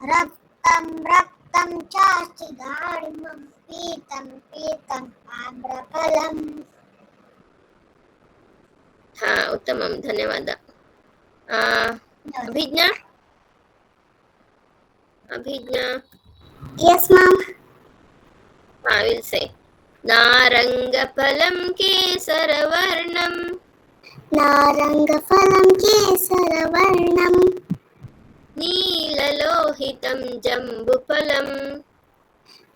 रक्तं रक्तं चास्ति दाडिमं पीतं पीतम् आम्रफलम्. उत्तमं धन्यवाद. अभिज्ञा Yes, ma'am. I will say नारंगफलं केसरवर्णं. नारङ्गफलं केसरवर्णं. नीललोहितं जम्बुफलं.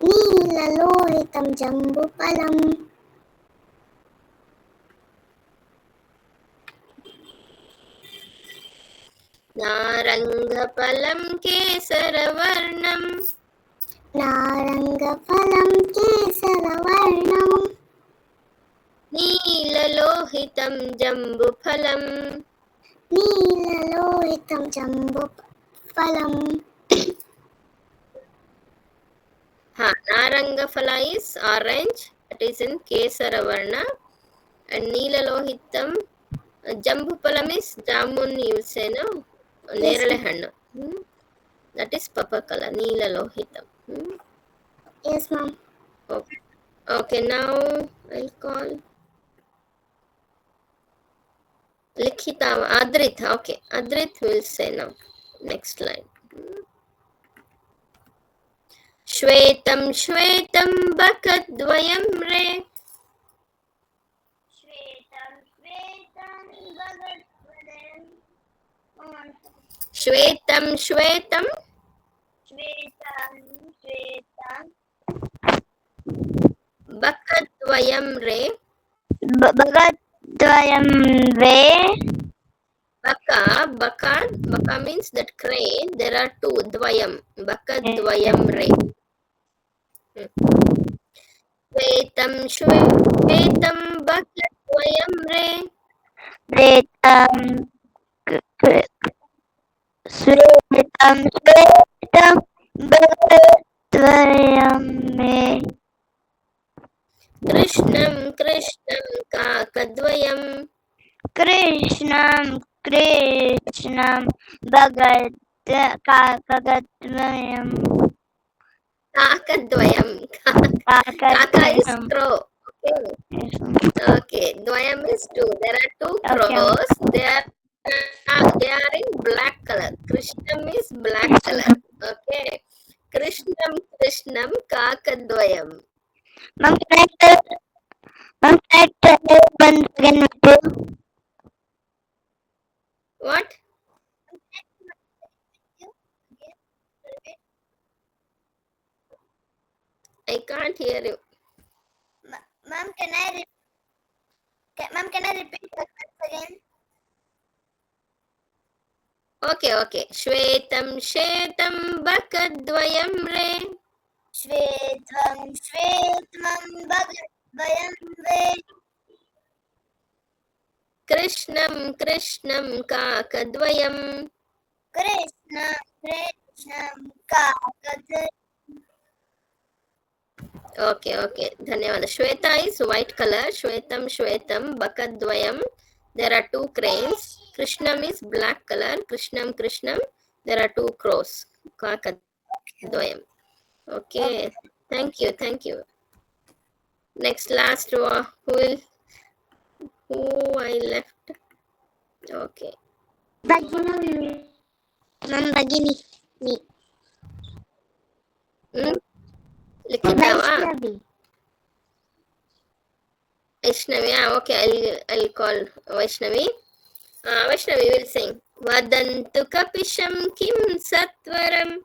नीललोहितं जम्बुफलम्. नारंगफलं केसरवर्णं. नारङ्गफलं केसरवर्णं. नीललोहितं जम्बुफलं. नीललोहितं जम्बुफलम्. Narangafala is orange, that is in Kesaravarna, and Neelalohitam Jambupalam is Jamun, you will say, no? Nerale Hannu. That is purple color, Neelalohitam. Yes, ma'am. Okay, now I'll call Likhita, Adrit. Okay, Adrit will say now. Next line. श्वेतं श्वेतं बकद्वयं रे. श्वेतं श्वेतं बकद्वयं रे. बकद्वयं रे. Baka means that crane. There are two. Dvayam. Bakadvayam re. Shvetam shvetam bakadvayam re. श्वेतं श्वेतं श्वेतं बकद्वयं रे. Krishnam krishnam kakadvayam. कृष्णं कृष्णं kakadvayam. Kakadvayam. Kaka is crow. Okay. Dvayam is two. There are two crows. They are in black color. Krishnam is black color. Okay. Krishnam kakadvayam. Ma'am, can I tell once again? What? I can't hear you. Ma'am, can I repeat that once again? Okay. Shvetam shvetam bakadvayam re. श्वेतं श्वेतं बकद्वयं रे. Krishnam kakadvayam. कृष्णं kakadvayam. Okay. Dhanyawad. Shweta is white color. Shvetam bakadvayam. There are two cranes. Krishnam is black color. Krishnam. There are two crows. Kakadvayam. Okay. Thank you. Next, last one. Who I left? Okay. Bagini. Ma'am, Bagini. Likhita. Vaishnavi. Vaishnavi. Okay, I'll call Vaishnavi. Vaishnavi will sing. Vadantu kapisham kim satvaram.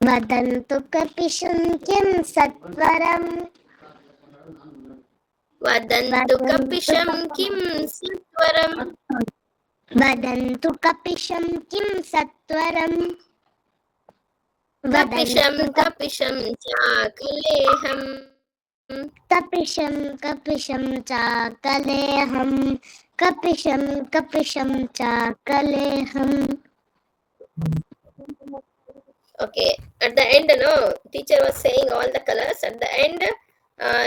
वदन्तु कपिशं किं सत्वरम्. Vadantu kapisham kim satvaram. वदन्तु कपिशं किं सत्वरम्. Kapisham chakaleham. कपिशं कपिशं चाकलेहं कपिशं कपिशं चाकलेहं. Okay, at the end, no, teacher was saying all the colors. At the end,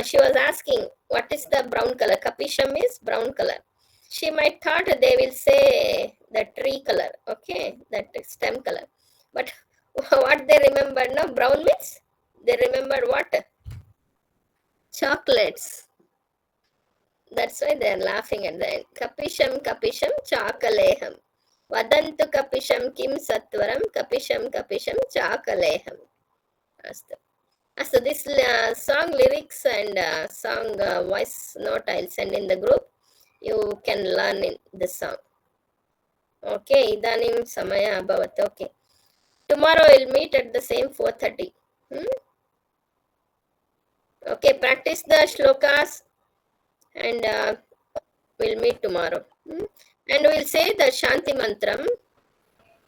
she was asking, what is the brown color? Kapisham is brown color. She might thought they will say the tree color, okay, that stem color. But what they remembered, no, brown means they remembered what? Chocolates. That's why they are laughing at the end. Kapisham kapisham chakaleham. Vadantu kapisham kim satvaram kapisham kapisham chakaleham. Astu. So this song lyrics and song voice note I'll send in the group. You can learn in the song. Okay, idanim samaya abhavat. Okay. Tomorrow we'll meet at the same 4:30. Okay, practice the shlokas and we'll meet tomorrow. And we'll say the Shanti Mantram.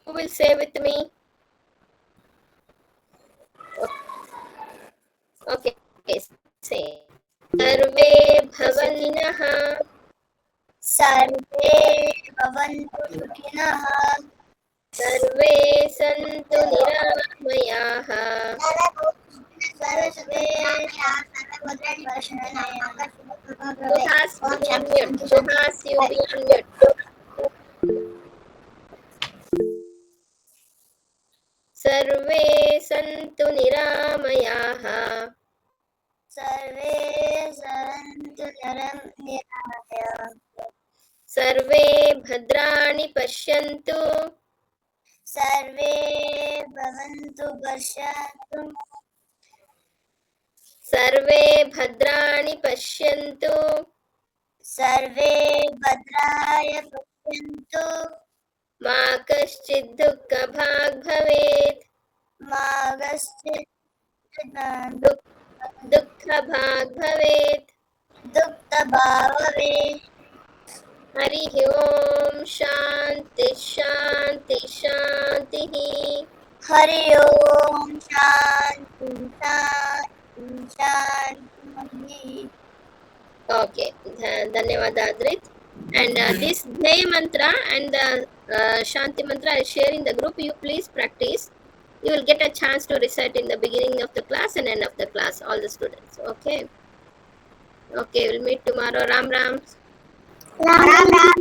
Who will say with me? Okay, say. Sarve bhavanah. सर्वे भवन्तु सुखिनः सर्वे सन्तु निरामयाः. सर्वे Suhas, be on mute. Suhas, you be on mute. सर्वे सन्तु निरामयाः. सर्वे सन्तु निरामयाः. सर्वे भद्राणि पश्यन्तु. सर्वे भवन्तु पश्यन्तु. सर्वे भद्राणि पश्यन्तु. सर्वे भद्राय पश्यन्तु. मा कश्चित् दुःखभाग् भवेत्. मा कश्चित् दुःखभाग् भवेत्. दुःखभावे. हरिः ओम शान्ति शान्ति शान्तिः. हरि ओम शान्ति शान्ति. Okay, धन्यवाद Adrit. And this Jai mantra and the Shanti mantra I share in the group. You please practice. You will get a chance to recite in the beginning of the class and end of the class, all the students. Okay. Okay, we'll meet tomorrow. Ram Ram. Ram Ram.